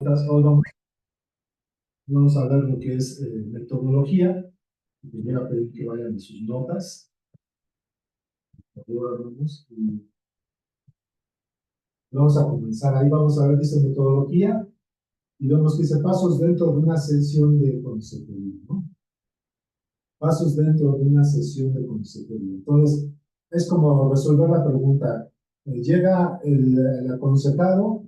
Hoy vamos a ver lo que es metodología. Les voy a pedir que vayan a sus notas. Por favor, hermanos, y vamos a comenzar. Ahí vamos a ver, dice metodología, y vemos que dice pasos dentro de una sesión de consejería, ¿no? Pasos dentro de una sesión de consejería. Entonces, es como resolver la pregunta. Llega el aconsejado,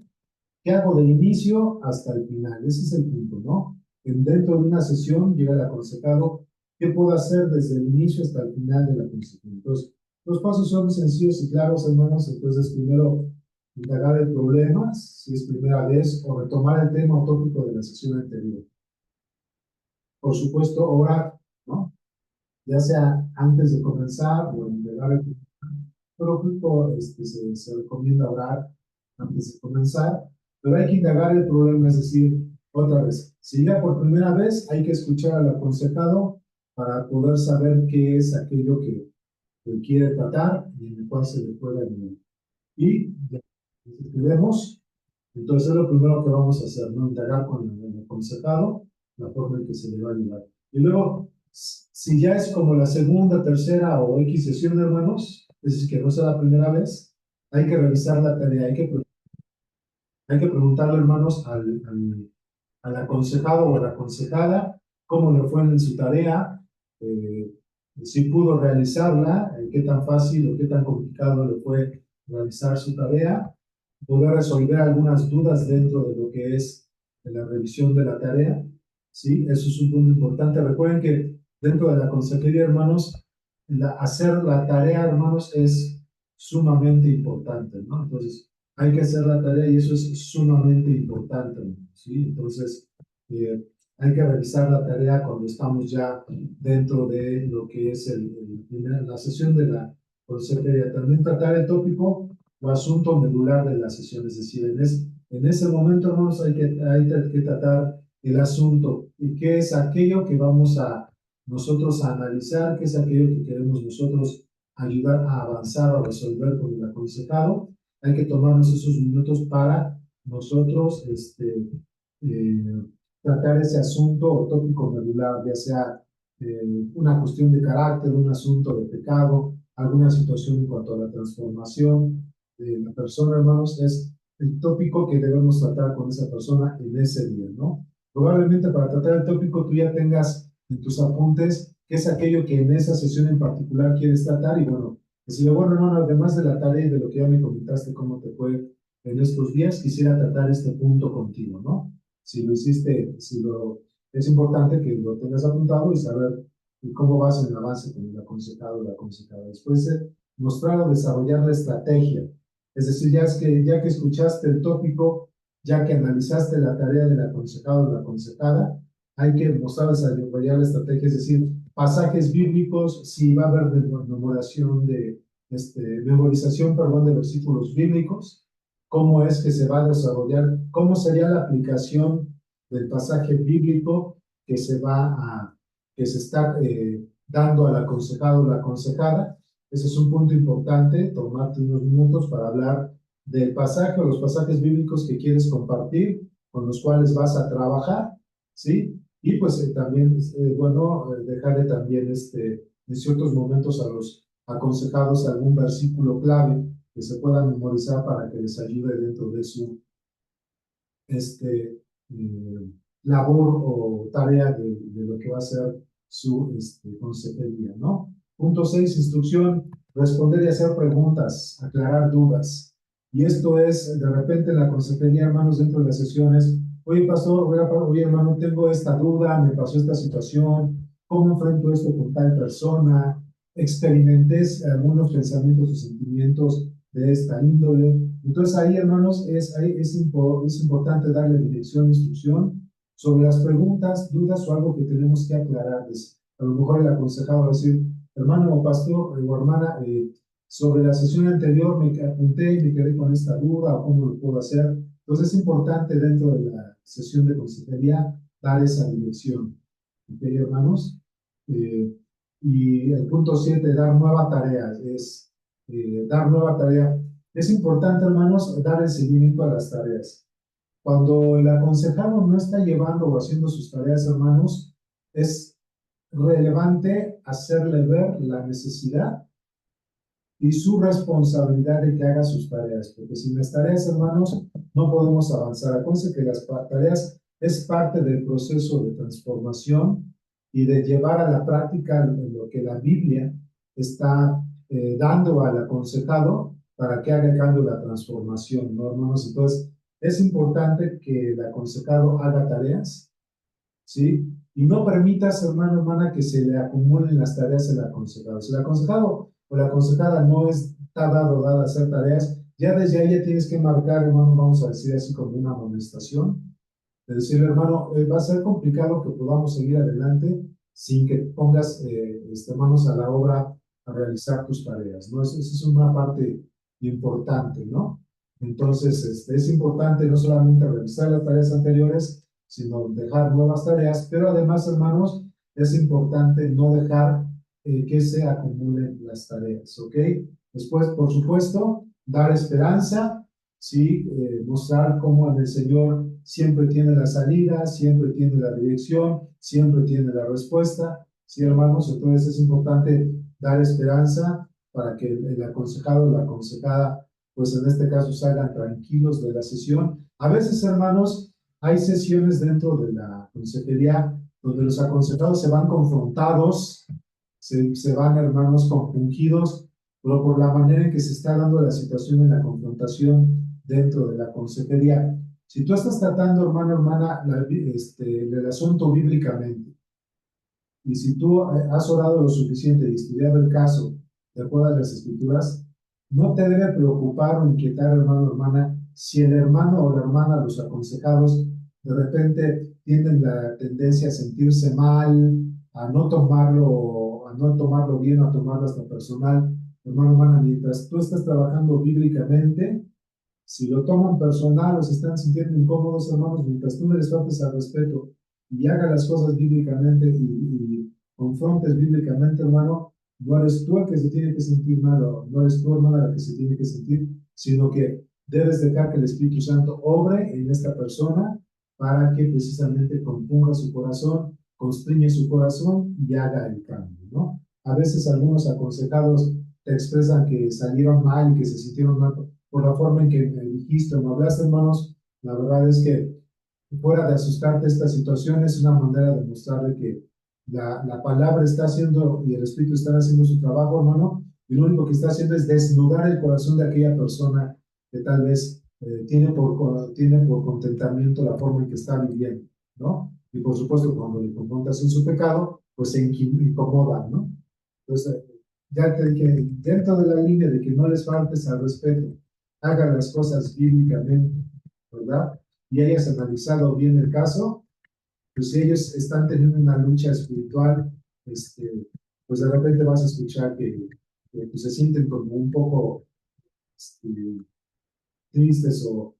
¿qué hago de inicio hasta el final? Ese es el punto, ¿no? Dentro de una sesión llega el aconsejado, ¿qué puedo hacer desde el inicio hasta el final de la consecución? Entonces, los pasos son sencillos y claros, hermanos. Entonces, primero, indagar el problema, si es primera vez, o retomar el tema o tópico de la sesión anterior. Por supuesto, orar, ¿no? Ya sea antes de comenzar o indagar el problema. Pero se recomienda orar antes de comenzar, pero hay que indagar el problema, es decir, otra vez, si ya por primera vez hay que escuchar al aconsejado para poder saber qué es aquello que quiere tratar y en el cual se le puede ayudar. Y ya vemos, entonces es lo primero que vamos a hacer, ¿no? Indagar con el aconsejado la forma en que se le va a ayudar. Y luego, si ya es como la segunda, tercera o X sesión, hermanos, es decir, que no sea la primera vez, hay que revisar la tarea, hay que preguntarle, hermanos, al aconsejado o a la aconsejada cómo le fue en su tarea, eh, si pudo realizarla, qué tan fácil o qué tan complicado le fue realizar su tarea, poder resolver algunas dudas dentro de lo que es la revisión de la tarea, ¿sí? Eso es un punto importante. Recuerden que dentro de la consejería, hermanos, hacer la tarea, hermanos, es sumamente importante, ¿no? Entonces, hay que hacer la tarea y eso es sumamente importante, ¿sí? Entonces, hay que revisar la tarea cuando estamos ya dentro de lo que es la sesión de la consejería. También tratar el tópico o asunto medular de la sesión, es decir, en ese momento, hermanos, hay que tratar el asunto y qué es aquello que vamos a nosotros a analizar, qué es aquello que queremos nosotros ayudar a avanzar o a resolver con el aconsejado. Hay que tomarnos esos minutos para nosotros eh, tratar ese asunto o tópico medular, ya sea una cuestión de carácter, un asunto de pecado, alguna situación en cuanto a la transformación de la persona, hermanos, es el tópico que debemos tratar con esa persona en ese día, ¿no? Probablemente para tratar el tópico tú ya tengas en tus apuntes qué es aquello que en esa sesión en particular quieres tratar y bueno, decirle, bueno, hermano, además de la tarea y de lo que ya me comentaste, cómo te fue en estos días, quisiera tratar este punto contigo, ¿no? Si lo hiciste, es importante que lo tengas apuntado y saber cómo vas en el avance con el aconsejado o la aconsejada. Después mostrar o desarrollar la estrategia. Es decir, ya que escuchaste el tópico, ya que analizaste la tarea del aconsejado o la aconsejada, hay que mostrar, desarrollar la estrategia, es decir, pasajes bíblicos, si va a haber memorización, perdón, de versículos bíblicos, cómo es que se va a desarrollar, cómo sería la aplicación del pasaje bíblico que que se está dando al aconsejado o la aconsejada. Ese es un punto importante, tomarte unos minutos para hablar del pasaje o los pasajes bíblicos que quieres compartir, con los cuales vas a trabajar, ¿sí? Y pues también es bueno dejarle también en ciertos momentos a los aconsejados algún versículo clave que se pueda memorizar para que les ayude dentro de su labor o tarea de lo que va a ser su consejería, ¿no? Punto 6, instrucción, responder y hacer preguntas, aclarar dudas. Y esto es, de repente, en la consejería, hermanos, dentro de las sesiones, oye, pastor, oye, hermano, tengo esta duda, me pasó esta situación, ¿cómo enfrento esto con tal persona? Experimenté algunos pensamientos o sentimientos de esta índole. Entonces ahí, hermanos, es importante darle dirección, instrucción sobre las preguntas, dudas o algo que tenemos que aclararles. A lo mejor el aconsejado va a decir, hermano o pastor o hermana, sobre la sesión anterior me apunté y me quedé con esta duda o cómo lo puedo hacer. Entonces es importante dentro de la sesión de consejería dar esa dirección. ¿Ok, hermanos? Eh, y el punto 7, dar nueva tarea, es dar nueva tarea. Es importante, hermanos, dar el seguimiento a las tareas. Cuando el aconsejado no está llevando o haciendo sus tareas, hermanos, es relevante hacerle ver la necesidad y su responsabilidad de que haga sus tareas, porque sin las tareas, hermanos, no podemos avanzar. Acuérdense que las tareas es parte del proceso de transformación y de llevar a la práctica lo que la Biblia está dando al aconsejado para que haga el cambio de la transformación, ¿no, hermanos? Entonces, es importante que el aconsejado haga tareas, ¿sí? Y no permitas, hermano, hermana, que se le acumulen las tareas al aconsejado. Si el aconsejado o la aconsejada no está dada a hacer tareas, ya desde ahí ya tienes que marcar, hermano, vamos a decir así como una amonestación, de decirle, hermano, va a ser complicado que podamos seguir adelante sin que pongas manos a la obra a realizar tus tareas, ¿no? Eso es una parte importante, ¿no? Entonces, es importante no solamente realizar las tareas anteriores, sino dejar nuevas tareas, pero además, hermanos, es importante no dejar que se acumulen las tareas, ¿ok? Después, por supuesto, dar esperanza, ¿sí? Mostrar cómo el Señor siempre tiene la salida, siempre tiene la dirección, siempre tiene la respuesta, ¿sí, hermanos? Entonces es importante dar esperanza para que el aconsejado o la aconsejada, pues en este caso, salgan tranquilos de la sesión. A veces, hermanos, hay sesiones dentro de la consejería donde los aconsejados se van confrontados, se van, hermanos, compungidos, pero por la manera en que se está dando la situación en la confrontación dentro de la consejería. Si tú estás tratando, hermano, hermana, el asunto bíblicamente, y si tú has orado lo suficiente y estudiado el caso de acuerdo a las escrituras, no te debe preocupar o inquietar, hermano, hermana, si el hermano o la hermana, los aconsejados, de repente tienen la tendencia a sentirse mal, a no tomarlo bien, a tomarlo hasta personal. Hermano, hermana, mientras tú estás trabajando bíblicamente, si lo toman personal o se están sintiendo incómodos, hermanos, mientras tú no les faltes al respeto y hagas las cosas bíblicamente y confrontes bíblicamente, hermano, no eres tú el que se tiene que sentir mal, o no eres tú, hermana, la que se tiene que sentir, sino que debes dejar que el Espíritu Santo obre en esta persona para que precisamente componga su corazón, constriñe su corazón y haga el cambio, ¿no? A veces algunos aconsejados te expresan que salieron mal y que se sintieron mal por la forma en que me dijiste o me hablaste, hermanos. La verdad es que fuera de asustarte esta situación es una manera de mostrar que la palabra está haciendo y el Espíritu está haciendo su trabajo, hermano, y lo único que está haciendo es desnudar el corazón de aquella persona que tal vez tiene por contentamiento la forma en que está viviendo, ¿no? Y por supuesto, cuando le confrontas en su pecado, pues se incomoda, ¿no? Entonces, ya te dije, dentro de la línea de que no les faltes al respeto, hagan las cosas bíblicamente, ¿verdad? Y hayas analizado bien el caso, pues si ellos están teniendo una lucha espiritual, pues de repente vas a escuchar que pues, se sienten como un poco este, tristes o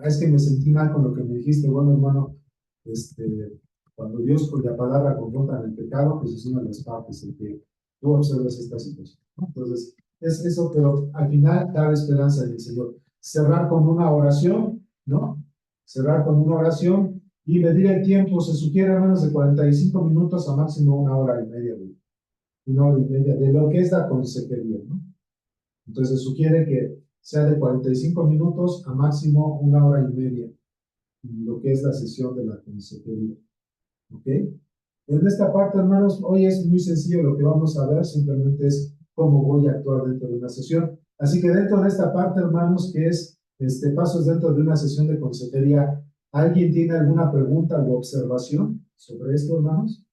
es que me sentí mal con lo que me dijiste, bueno, hermano, cuando Dios con la palabra confronta el pecado, pues es una de las partes en que tú observas esta situación, ¿no? Entonces, es eso, pero al final dar esperanza en el Señor. Cerrar con una oración, ¿no? Cerrar con una oración y medir el tiempo. Se sugiere menos de 45 minutos a máximo una hora y media de lo que es la consejería, ¿no? Entonces, se sugiere que sea de 45 minutos a máximo una hora y media, lo que es la sesión de la consejería. ¿Ok? En esta parte, hermanos, hoy es muy sencillo lo que vamos a ver, simplemente es cómo voy a actuar dentro de una sesión. Así que dentro de esta parte, hermanos, que es pasos dentro de una sesión de consejería, ¿alguien tiene alguna pregunta o observación sobre esto, hermanos?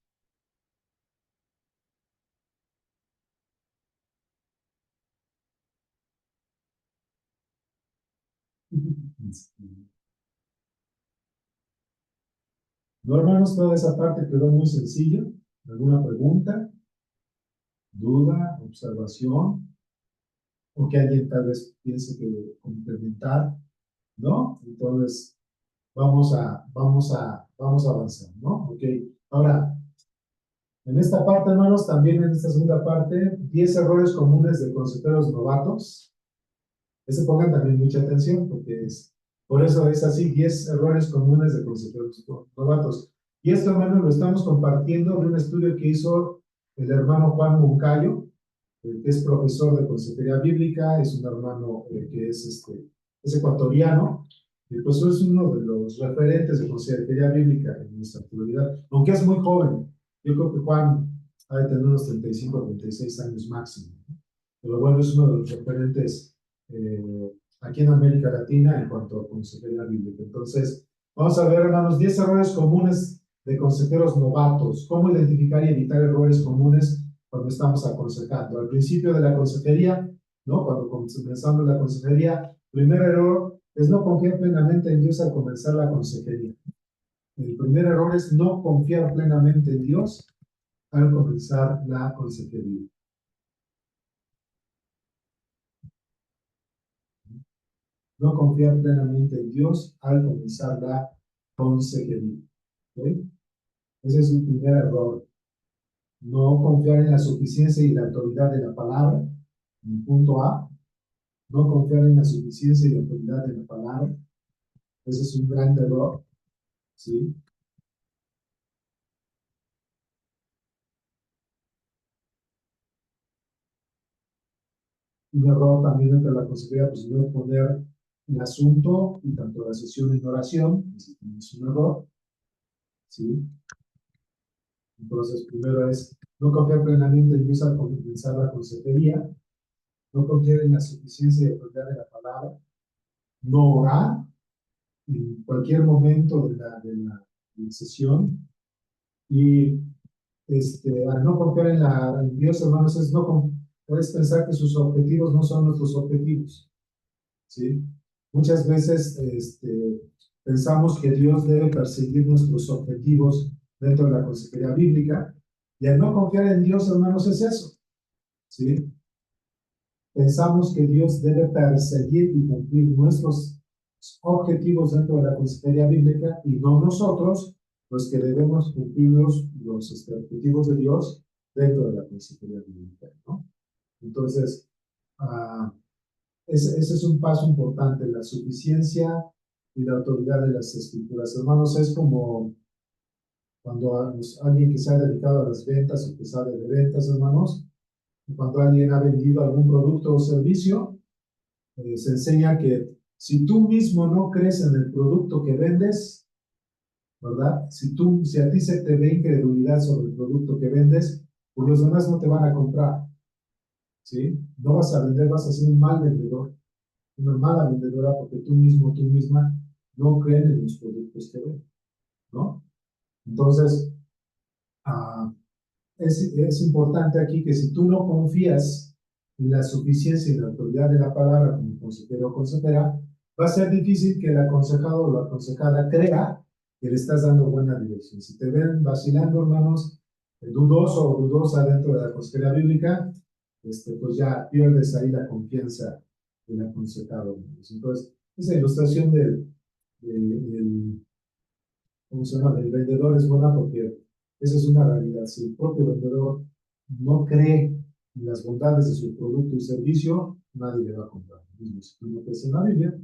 No, hermanos, toda esa parte quedó muy sencillo. ¿Alguna pregunta, duda, observación? O que alguien tal vez piense que complementar, ¿no? Entonces, vamos a avanzar, ¿no? Ok. Ahora, en esta parte, hermanos, también en esta segunda parte, 10 errores comunes de consejeros novatos. Ese pongan también mucha atención porque es Por eso es así, 10 errores comunes de consejeros novatos. Y esto, hermano, lo estamos compartiendo de un estudio que hizo el hermano Juan Moncayo, que es profesor de consejería bíblica, es un hermano que es ecuatoriano, y pues es uno de los referentes de consejería bíblica en nuestra actualidad, aunque es muy joven. Yo creo que Juan ha de tener unos 35, 36 años máximo, ¿no? Pero bueno, es uno de los referentes aquí en América Latina en cuanto a consejería bíblica. Entonces, vamos a ver, hermanos, 10 errores comunes de consejeros novatos. ¿Cómo identificar y evitar errores comunes cuando estamos aconsejando? Al principio de la consejería, ¿no? Cuando comenzamos la consejería, primer error es no confiar plenamente en Dios al comenzar la consejería. El primer error es no confiar plenamente en Dios al comenzar la consejería. No confiar plenamente en Dios al comenzar la consejería. ¿Okay? Ese es un primer error. No confiar en la suficiencia y la autoridad de la palabra. En punto A. No confiar en la suficiencia y la autoridad de la palabra. Ese es un gran error. ¿Sí? Un error también entre la consejería, pues no poner el asunto y tanto la sesión en oración. Ese es un error. ¿Sí? Entonces, primero es no confiar plenamente en Dios al comenzar la consejería. No confiar en la suficiencia y autoridad de la palabra, no orar en cualquier momento de la sesión y al no confiar en Dios, hermanos, es pensar que sus objetivos no son nuestros objetivos, ¿sí? Muchas veces pensamos que Dios debe perseguir nuestros objetivos dentro de la consejería bíblica y al no confiar en Dios, hermanos, es eso, ¿sí? Pensamos que Dios debe perseguir y cumplir nuestros objetivos dentro de la consejería bíblica y no nosotros los que debemos cumplir los objetivos de Dios dentro de la consejería bíblica, ¿no? Entonces, uh, ese es un paso importante, la suficiencia y la autoridad de las escrituras. Hermanos, es como cuando alguien que se ha dedicado a las ventas o que sabe de ventas, hermanos, cuando alguien ha vendido algún producto o servicio, se enseña que si tú mismo no crees en el producto que vendes, ¿verdad? Si a ti se te ve incredulidad sobre el producto que vendes, pues los demás no te van a comprar, ¿sí? No vas a vender, vas a ser un mal vendedor, una mala vendedora porque tú mismo, tú misma, no creen en los productos que venden, ¿no? Entonces, ah, es importante aquí que si tú no confías en la suficiencia y la autoridad de la palabra como consejero o consejera, va a ser difícil que el aconsejado o la aconsejada crea que le estás dando buena dirección. Si te ven vacilando, hermanos, dudoso o dudosa dentro de la consejería bíblica, pues ya pierdes ahí la confianza del aconsejado. Entonces, esa ilustración del ¿cómo se llama? El vendedor es buena porque esa es una realidad. Si el propio vendedor no cree en las bondades de su producto y servicio, nadie le va a comprar. Si tú no crees en la Biblia,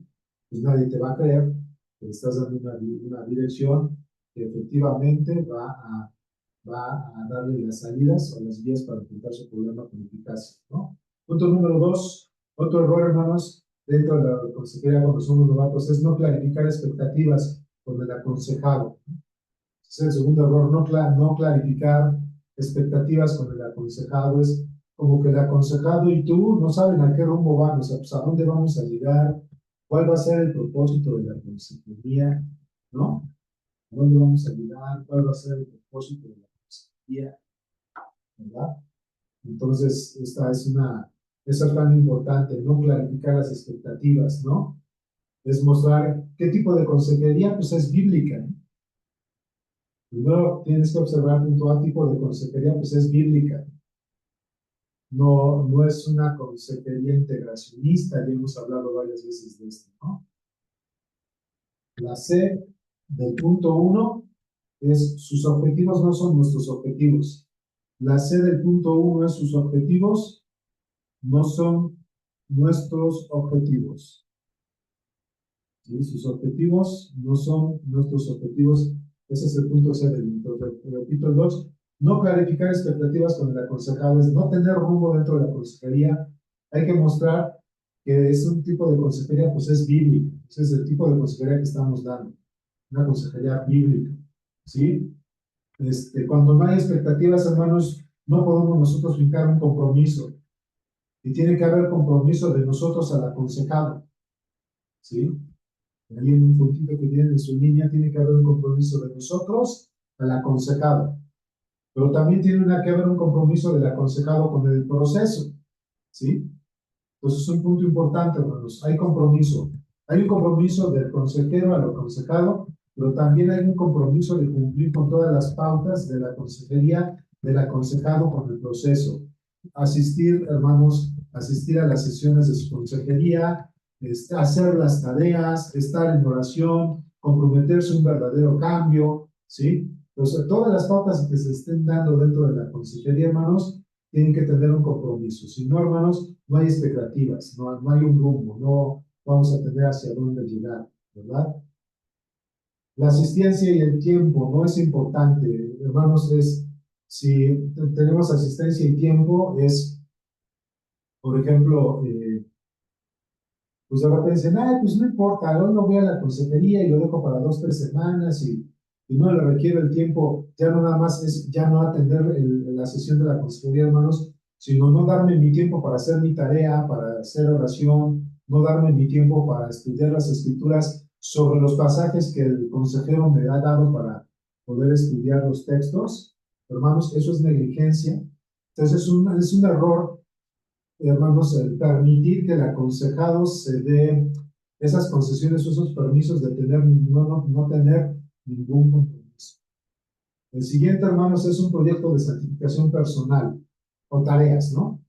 pues nadie te va a creer que le estás dando una dirección que efectivamente va a darle las salidas o las vías para enfrentar su problema con eficacia, ¿no? Punto número 2, otro error, hermanos, dentro de la consejería cuando somos novatos, es no clarificar expectativas con el aconsejado. Es el segundo error, no clarificar expectativas con el aconsejado. Es como que el aconsejado y tú no saben a qué rumbo van, o sea, pues a dónde vamos a llegar, cuál va a ser el propósito de la consejería, ¿no? ¿A dónde vamos a llegar? ¿Cuál va a ser el propósito de la consejería? ¿Verdad? Entonces, eso es tan importante, no clarificar las expectativas, ¿no? Es mostrar qué tipo de consejería, pues es bíblica, ¿no? Primero tienes que observar que todo tipo de consejería pues es bíblica. No es una consejería integracionista, ya hemos hablado varias veces de esto, ¿no? La C del punto 1 es sus objetivos no son nuestros objetivos. La C del punto 1 es sus objetivos no son nuestros objetivos. ¿sí? Sus objetivos no son nuestros objetivos. Ese es el punto C del intro. Repito el 2. No clarificar expectativas con el aconsejado es no tener rumbo dentro de la consejería. Hay que mostrar que es un tipo de consejería, pues es bíblica. Ese es el tipo de consejería que estamos dando. Una consejería bíblica, ¿sí? Cuando no hay expectativas, hermanos, no podemos nosotros fijar un compromiso. Y tiene que haber compromiso de nosotros al aconsejado, ¿sí? Ahí en un puntito que tienen en su línea, tiene que haber un compromiso de nosotros al aconsejado. Pero también tiene que haber un compromiso del aconsejado con el proceso, ¿sí? Entonces es un punto importante, hermanos. Hay compromiso. Hay un compromiso del consejero al aconsejado, pero también hay un compromiso de cumplir con todas las pautas de la consejería del aconsejado con el proceso. Asistir, hermanos, asistir a las sesiones de su consejería, hacer las tareas, estar en oración, comprometerse a un verdadero cambio, ¿sí? Entonces, todas las pautas que se estén dando dentro de la consejería, hermanos, tienen que tener un compromiso. Si no, hermanos, no hay expectativas, no hay un rumbo, no vamos a tener hacia dónde llegar, ¿verdad? La asistencia y el tiempo no es importante, hermanos, si tenemos asistencia y tiempo, por ejemplo, pues de repente dicen, pues no importa, hoy no voy a la consejería y lo dejo para 2, 3 semanas y no le requiero el tiempo, ya no nada más es ya no atender la sesión de la consejería, hermanos, sino no darme mi tiempo para hacer mi tarea, para hacer oración, no darme mi tiempo para estudiar las escrituras sobre los pasajes que el consejero me ha dado para poder estudiar los textos. Hermanos, eso es negligencia. Entonces es un error, hermanos, el permitir que el aconsejado se dé esas concesiones, esos permisos de no tener ningún compromiso. El siguiente, hermanos, es un proyecto de santificación personal o tareas, ¿no?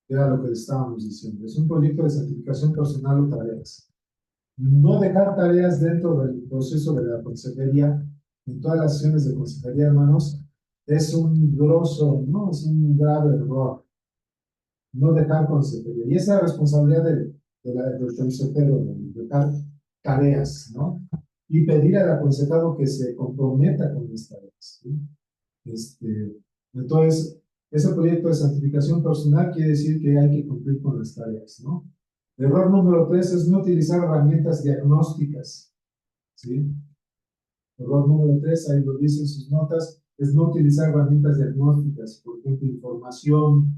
Era lo que le estábamos diciendo. Es un proyecto de santificación personal o tareas. No dejar tareas dentro del proceso de la consejería, en todas las sesiones de consejería, hermanos, es un grosso, ¿no? Es un grave error. No dejar consejería. Y esa es la responsabilidad del consejero, de dejar tareas, ¿no? Y pedir al aconsejado que se comprometa con las tareas, ¿sí? Entonces, ese proyecto de santificación personal quiere decir que hay que cumplir con las tareas, ¿no? Error número 3 es no utilizar herramientas diagnósticas, ¿sí? Error número 3, ahí lo dicen sus notas, es no utilizar herramientas diagnósticas, por ejemplo, información,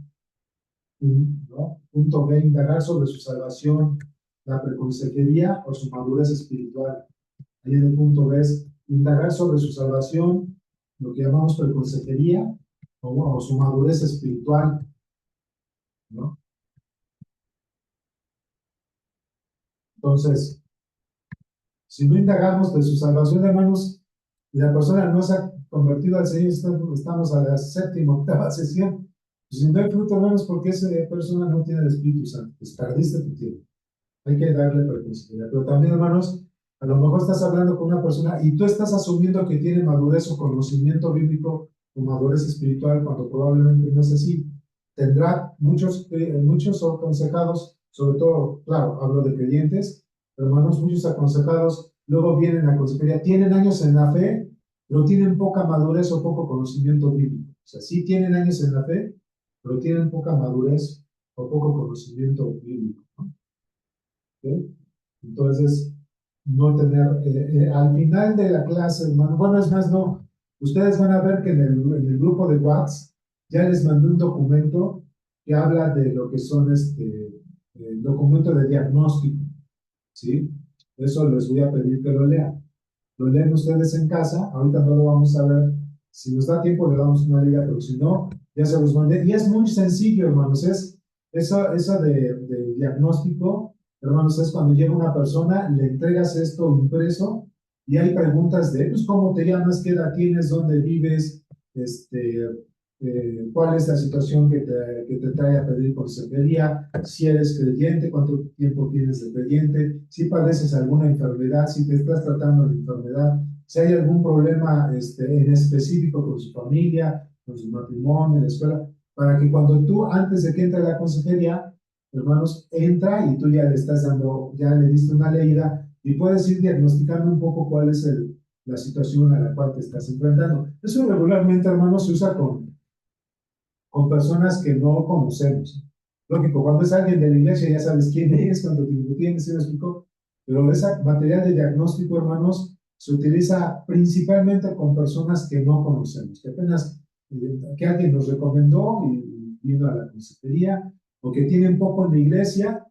¿no? Punto B, indagar sobre su salvación, la preconsejería o su madurez espiritual. Ahí en el punto B es indagar sobre su salvación, lo que llamamos preconsejería o su madurez espiritual, ¿no? Entonces, si no indagamos de su salvación, hermanos, y la persona no se ha convertido al Señor, estamos a la séptima, octava sesión, pues si no hay fruto, hermanos, porque esa persona no tiene el Espíritu Santo, pues perdiste tu tiempo. Hay que darle preconsejería. Pero también, hermanos, a lo mejor estás hablando con una persona y tú estás asumiendo que tiene madurez o conocimiento bíblico o madurez espiritual cuando probablemente no es así. Tendrá muchos aconsejados, sobre todo, claro, hablo de creyentes, hermanos, muchos aconsejados luego vienen a consejería, tienen años en la fe, pero tienen poca madurez o poco conocimiento bíblico. O sea, sí tienen años en la fe, pero tienen poca madurez o poco conocimiento bíblico, ¿no? ¿Sí? Entonces, no tener, al final de la clase, hermano, bueno, es más, no, ustedes van a ver que en el grupo de WhatsApp ya les mandé un documento que habla de lo que son documento de diagnóstico, ¿sí? Eso les voy a pedir que lo lean. Lo leen ustedes en casa, ahorita no lo vamos a ver, si nos da tiempo le damos una liga, pero si no, ya se los mandé. Y es muy sencillo, hermanos, esa de diagnóstico, hermanos, es cuando llega una persona, le entregas esto impreso y hay preguntas de, pues, ¿cómo te llamas? ¿Qué edad tienes? ¿Dónde vives? ¿Cuál es la situación que te trae a pedir consejería? Si eres creyente, ¿cuánto tiempo tienes de creyente? Si padeces alguna enfermedad, si te estás tratando de enfermedad, si hay algún problema en específico con su familia, con su matrimonio, en la escuela, para que cuando tú, antes de que entre la consejería, hermanos, entra y tú ya le estás dando, ya le diste una leída y puedes ir diagnosticando un poco cuál es la situación a la cual te estás enfrentando. Eso regularmente, hermanos, se usa con personas que no conocemos. Lógico, cuando es alguien de la iglesia ya sabes quién es, cuando te tienes, ¿sí me explico? Pero ese material de diagnóstico, hermanos, se utiliza principalmente con personas que no conocemos, que apenas que alguien nos recomendó y vino a la consejería, o que tienen poco en la iglesia,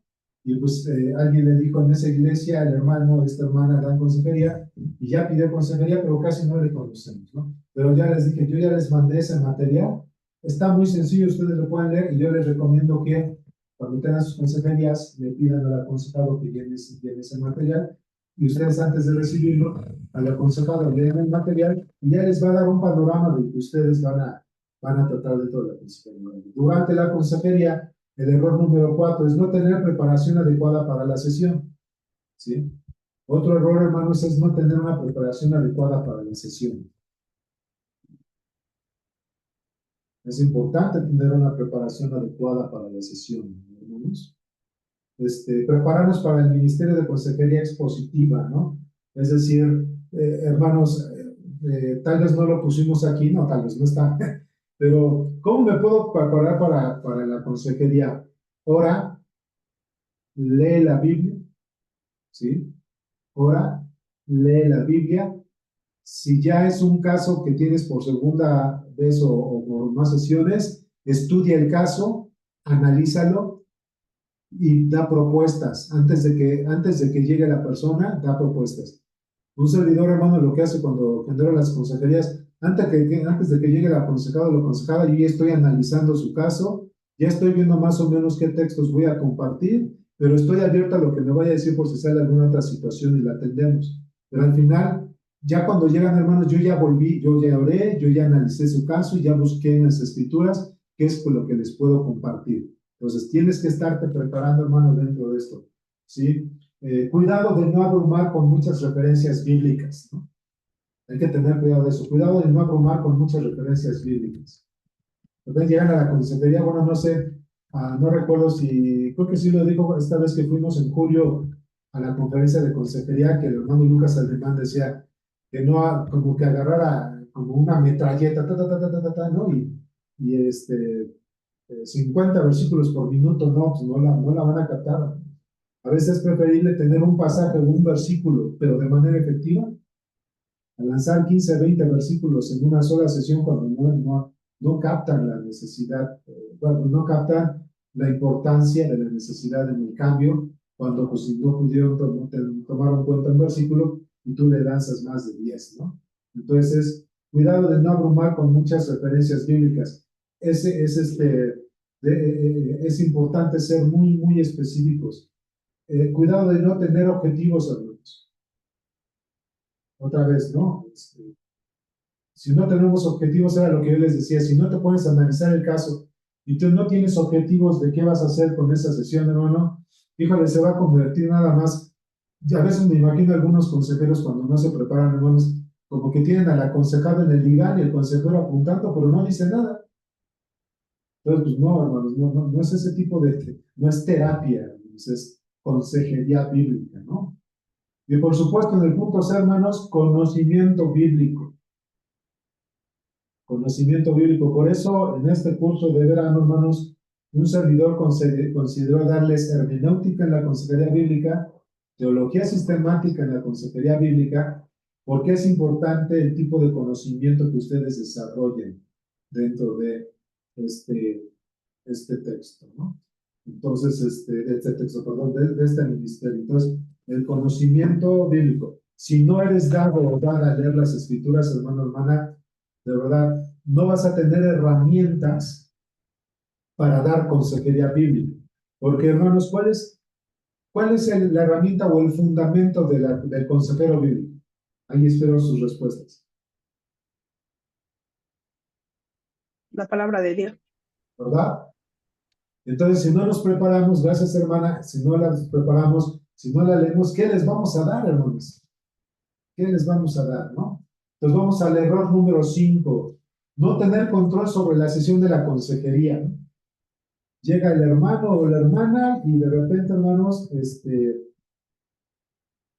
y pues alguien le dijo en esa iglesia, el hermano, esta hermana dan consejería, y ya pidió consejería, pero casi no le conocemos, ¿no? Pero ya les dije, yo ya les mandé ese material, está muy sencillo, ustedes lo pueden leer, y yo les recomiendo que cuando tengan sus consejerías, le pidan al aconsejado que llene ese material, y ustedes antes de recibirlo, al aconsejado leen el material, y ya les va a dar un panorama de que ustedes van a tratar de toda la consejería. Durante la consejería, el error número 4 es no tener preparación adecuada para la sesión, ¿sí? Otro error, hermanos, es no tener una preparación adecuada para la sesión. Es importante tener una preparación adecuada para la sesión, hermanos. Prepararnos para el Ministerio de Consejería Expositiva, ¿no? Es decir, hermanos, tal vez no lo pusimos aquí, no, tal vez no está, pero ¿cómo me puedo preparar para la consejería? Ora, lee la Biblia, ¿sí? Ora, lee la Biblia. Si ya es un caso que tienes por segunda vez o por más sesiones, estudia el caso, analízalo y da propuestas. Antes de que llegue la persona, da propuestas. Un servidor, hermano, lo que hace cuando genera las consejerías, antes de que llegue el aconsejado o la aconsejada, yo ya estoy analizando su caso, ya estoy viendo más o menos qué textos voy a compartir, pero estoy abierto a lo que me vaya a decir por si sale alguna otra situación y la atendemos. Pero al final, ya cuando llegan, hermanos, yo ya volví, yo ya oré, yo ya analicé su caso y ya busqué en las escrituras qué es lo que les puedo compartir. Entonces, tienes que estarte preparando, hermano, dentro de esto, ¿sí? Cuidado de no abrumar con muchas referencias bíblicas, ¿no? Hay que tener cuidado de eso. Cuidado de no abrumar con muchas referencias bíblicas. Entonces llegan a la consejería, bueno, no sé, no recuerdo si, creo que sí lo dijo esta vez que fuimos en julio a la conferencia de consejería, que el hermano Lucas Alemán decía que no, como que agarrara como una metralleta, ¿no? Y 50 versículos por minuto, no, pues no la van a captar. A veces es preferible tener un pasaje o un versículo, pero de manera efectiva, a lanzar 15, 20 versículos en una sola sesión cuando no captan la necesidad, bueno, no captan la importancia de la necesidad en el cambio, cuando pues si no pudieron tomar en cuenta un versículo y tú le lanzas más de 10, ¿no? Entonces, cuidado de no abrumar con muchas referencias bíblicas. Es importante ser muy, muy específicos. Cuidado de no tener objetivos, hermanos. Otra vez, ¿no? Si no tenemos objetivos, era lo que yo les decía, si no te pones a analizar el caso y tú no tienes objetivos de qué vas a hacer con esa sesión, hermano, híjole, se va a convertir nada más. Ya a veces me imagino algunos consejeros cuando no se preparan, hermanos, como que tienen al aconsejado en el diván y el consejero apuntando, pero no dice nada. Entonces, pues no, hermanos, no es ese tipo no es terapia, hermanos, es consejería bíblica, ¿no? Y por supuesto, en el punto C, hermanos, conocimiento bíblico. Conocimiento bíblico. Por eso, en este curso de verano, hermanos, un servidor consideró darles hermenéutica en la consejería bíblica, teología sistemática en la consejería bíblica, porque es importante el tipo de conocimiento que ustedes desarrollen dentro de este texto, ¿no? Entonces, de este texto, perdón, de este ministerio. Entonces, el conocimiento bíblico. Si no eres dado o dada a leer las escrituras, hermano, hermana, de verdad, no vas a tener herramientas para dar consejería bíblica. Porque, hermanos, cuál es la herramienta o el fundamento del consejero bíblico? Ahí espero sus respuestas. La palabra de Dios. ¿Verdad? Entonces, si no nos preparamos, gracias hermana, si no la preparamos, si no la leemos, ¿qué les vamos a dar, hermanos? ¿Qué les vamos a dar, no? Entonces vamos al error número 5, no tener control sobre la sesión de la consejería, ¿no? Llega el hermano o la hermana y de repente, hermanos,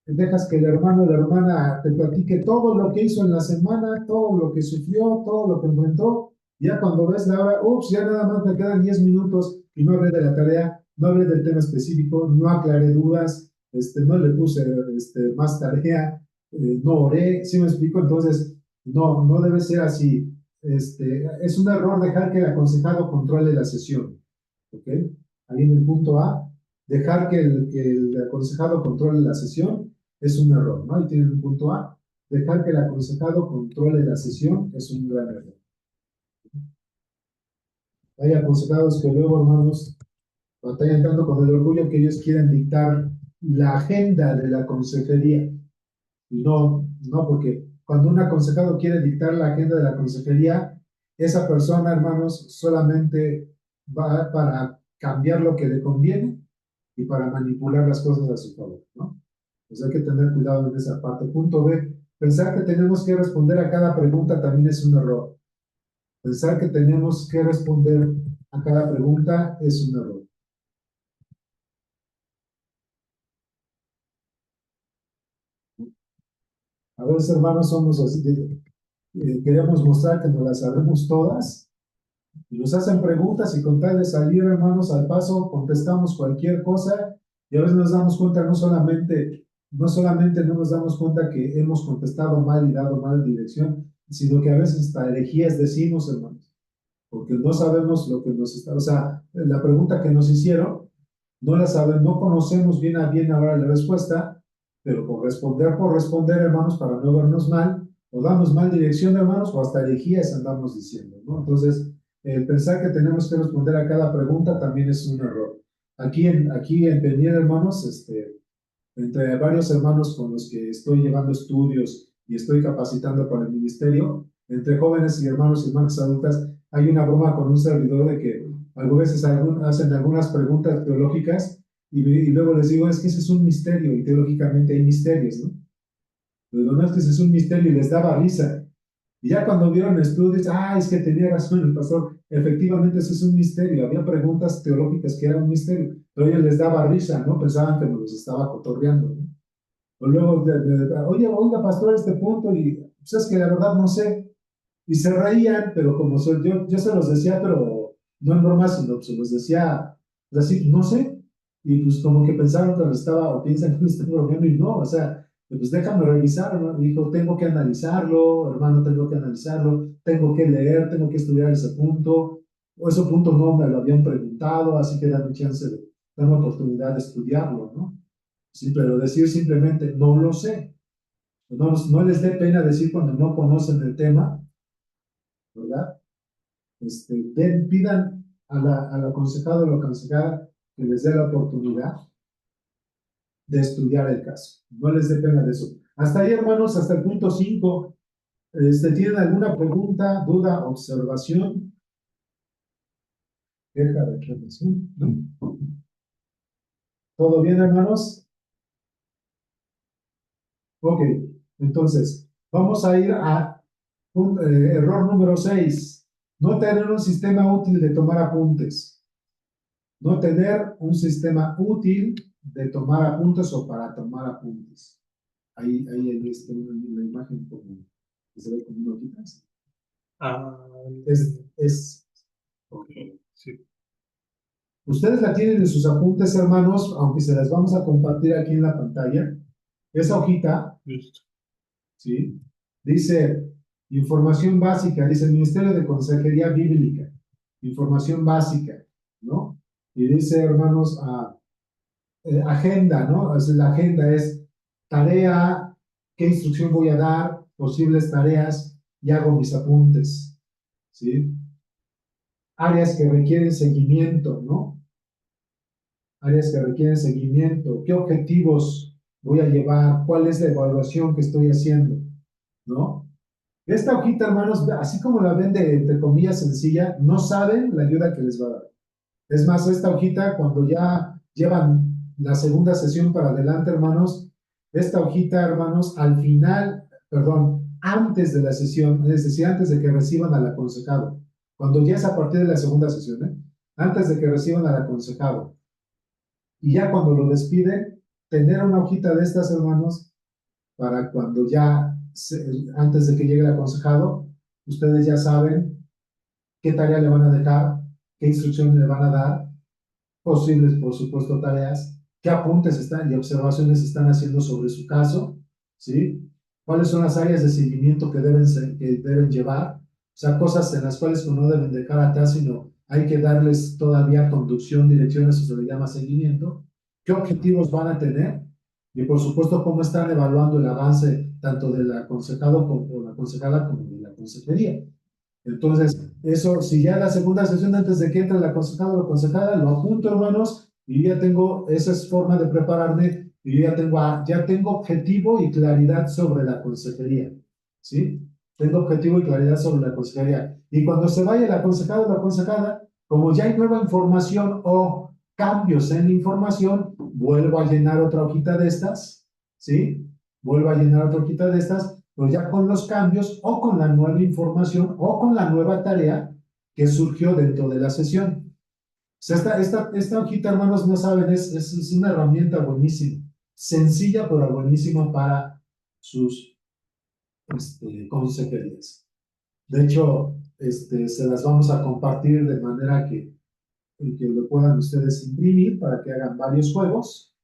dejas que el hermano o la hermana te platique todo lo que hizo en la semana, todo lo que sufrió, todo lo que enfrentó. Ya cuando ves la hora, ups, ya nada más me quedan 10 minutos y no hablé de la tarea, no hablé del tema específico, no aclaré dudas, no le puse más tarea, no oré, ¿sí me explico? Entonces, no debe ser así. Es un error dejar que el aconsejado controle la sesión, ¿ok? Ahí en el punto A, dejar que el aconsejado controle la sesión es un error, ¿no? Ahí tienen un punto A. Dejar que el aconsejado controle la sesión es un gran error. Hay aconsejados que luego, hermanos, batallan tanto con el orgullo que ellos quieren dictar la agenda de la consejería. Y no, porque cuando un aconsejado quiere dictar la agenda de la consejería, esa persona, hermanos, solamente va para cambiar lo que le conviene y para manipular las cosas a su favor, ¿no? Pues hay que tener cuidado en esa parte. Punto B, pensar que tenemos que responder a cada pregunta también es un error. Pensar que tenemos que responder a cada pregunta es un error. A veces, hermanos, somos así, queremos mostrar que nos las sabemos todas y nos hacen preguntas y con tal de salir, hermanos, al paso, contestamos cualquier cosa y a veces nos damos cuenta no solamente no nos damos cuenta que hemos contestado mal y dado mal dirección, sino que a veces hasta herejías decimos, hermanos, porque no sabemos lo que nos está, o sea, la pregunta que nos hicieron, no la sabemos, no conocemos bien a bien ahora la respuesta, pero por responder, hermanos, para no vernos mal, o damos mal dirección, hermanos, o hasta herejías andamos diciendo, ¿no? Entonces, el pensar que tenemos que responder a cada pregunta también es un error. Aquí en Peniel, hermanos, entre varios hermanos con los que estoy llevando estudios y estoy capacitando para el ministerio, entre jóvenes y hermanas adultas, hay una broma con un servidor de que a veces hacen algunas preguntas teológicas y luego les digo, es que ese es un misterio y teológicamente hay misterios, ¿no? Pero no es que ese es un misterio y les daba risa. Y ya cuando vieron estudios, es que tenía razón el pastor, efectivamente ese es un misterio. Había preguntas teológicas que eran un misterio, pero a ellos les daba risa, ¿no? Pensaban que nos los estaba cotorreando, ¿no? O luego, oiga, pastor, este punto, y pues es que la verdad no sé. Y se reían, pero como soy yo se los decía, pero no en broma, sino se los decía así, no sé. Y pues como que pensaron que lo estaba, o piensan que lo estaba bromeando, y no, o sea, pues déjame revisar, ¿no? Dijo, tengo que analizarlo, hermano, tengo que analizarlo, tengo que leer, tengo que estudiar ese punto, o ese punto no me lo habían preguntado, así que dame chance de, dame oportunidad de estudiarlo, ¿no? Sí, pero decir simplemente, no lo sé. No les dé pena decir cuando no conocen el tema, ¿verdad? Pidan al aconsejado o la aconsejada que les dé la oportunidad de estudiar el caso. No les dé pena de eso. Hasta ahí, hermanos, hasta el punto 5. ¿Tienen alguna pregunta, duda, observación? Queja, reclamación. ¿No? ¿Todo bien, hermanos? Ok, entonces, vamos a ir a error número 6. No tener un sistema útil de tomar apuntes. No tener un sistema útil de tomar apuntes o para tomar apuntes. Ahí está una imagen como, que se ve como una hojita. Es, Okay, sí. Ustedes la tienen en sus apuntes, hermanos, aunque se las vamos a compartir aquí en la pantalla. Esa hojita, Listo. ¿sí? Dice información básica, dice el Ministerio de Consejería Bíblica, información básica, ¿no? Y dice, hermanos, agenda, ¿no? La agenda es tarea, qué instrucción voy a dar, posibles tareas, y hago mis apuntes, ¿sí? Áreas que requieren seguimiento, ¿no? Áreas que requieren seguimiento, qué objetivos voy a llevar, cuál es la evaluación que estoy haciendo, ¿no? Esta hojita, hermanos, así como la ven de, entre comillas, sencilla, no saben la ayuda que les va a dar. Es más, esta hojita, cuando ya llevan la segunda sesión para adelante, hermanos, esta hojita, hermanos, al final, perdón, antes de la sesión, es decir, antes de que reciban al aconsejado, cuando ya es a partir de la segunda sesión, antes de que reciban al aconsejado, y ya cuando lo despiden, tener una hojita de estas, hermanos, para cuando ya, antes de que llegue el aconsejado, ustedes ya saben qué tarea le van a dejar, qué instrucciones le van a dar, posibles, por supuesto, tareas, qué apuntes están y observaciones están haciendo sobre su caso, ¿sí? ¿Cuáles son las áreas de seguimiento que deben llevar? O sea, cosas en las cuales no deben dejar atrás, sino hay que darles todavía conducción, dirección, eso se le llama seguimiento. ¿Qué objetivos van a tener? Y por supuesto, cómo están evaluando el avance tanto del aconsejado como la aconsejada como de la consejería. Entonces, eso, si ya en la segunda sesión, antes de que entre el aconsejado o la aconsejada, lo apunto, hermanos, y ya tengo, esa es forma de prepararme, y ya tengo objetivo y claridad sobre la consejería, ¿sí? Tengo objetivo y claridad sobre la consejería. Y cuando se vaya el aconsejado o la aconsejada, como ya hay nueva información o cambios en la información, vuelvo a llenar otra hojita de estas, ¿sí? Vuelvo a llenar otra hojita de estas, pero ya con los cambios o con la nueva información o con la nueva tarea que surgió dentro de la sesión. O sea, esta hojita, hermanos, no saben, es una herramienta buenísima, sencilla pero buenísima para sus consejerías. De hecho, se las vamos a compartir de manera que lo puedan ustedes imprimir para que hagan varios juegos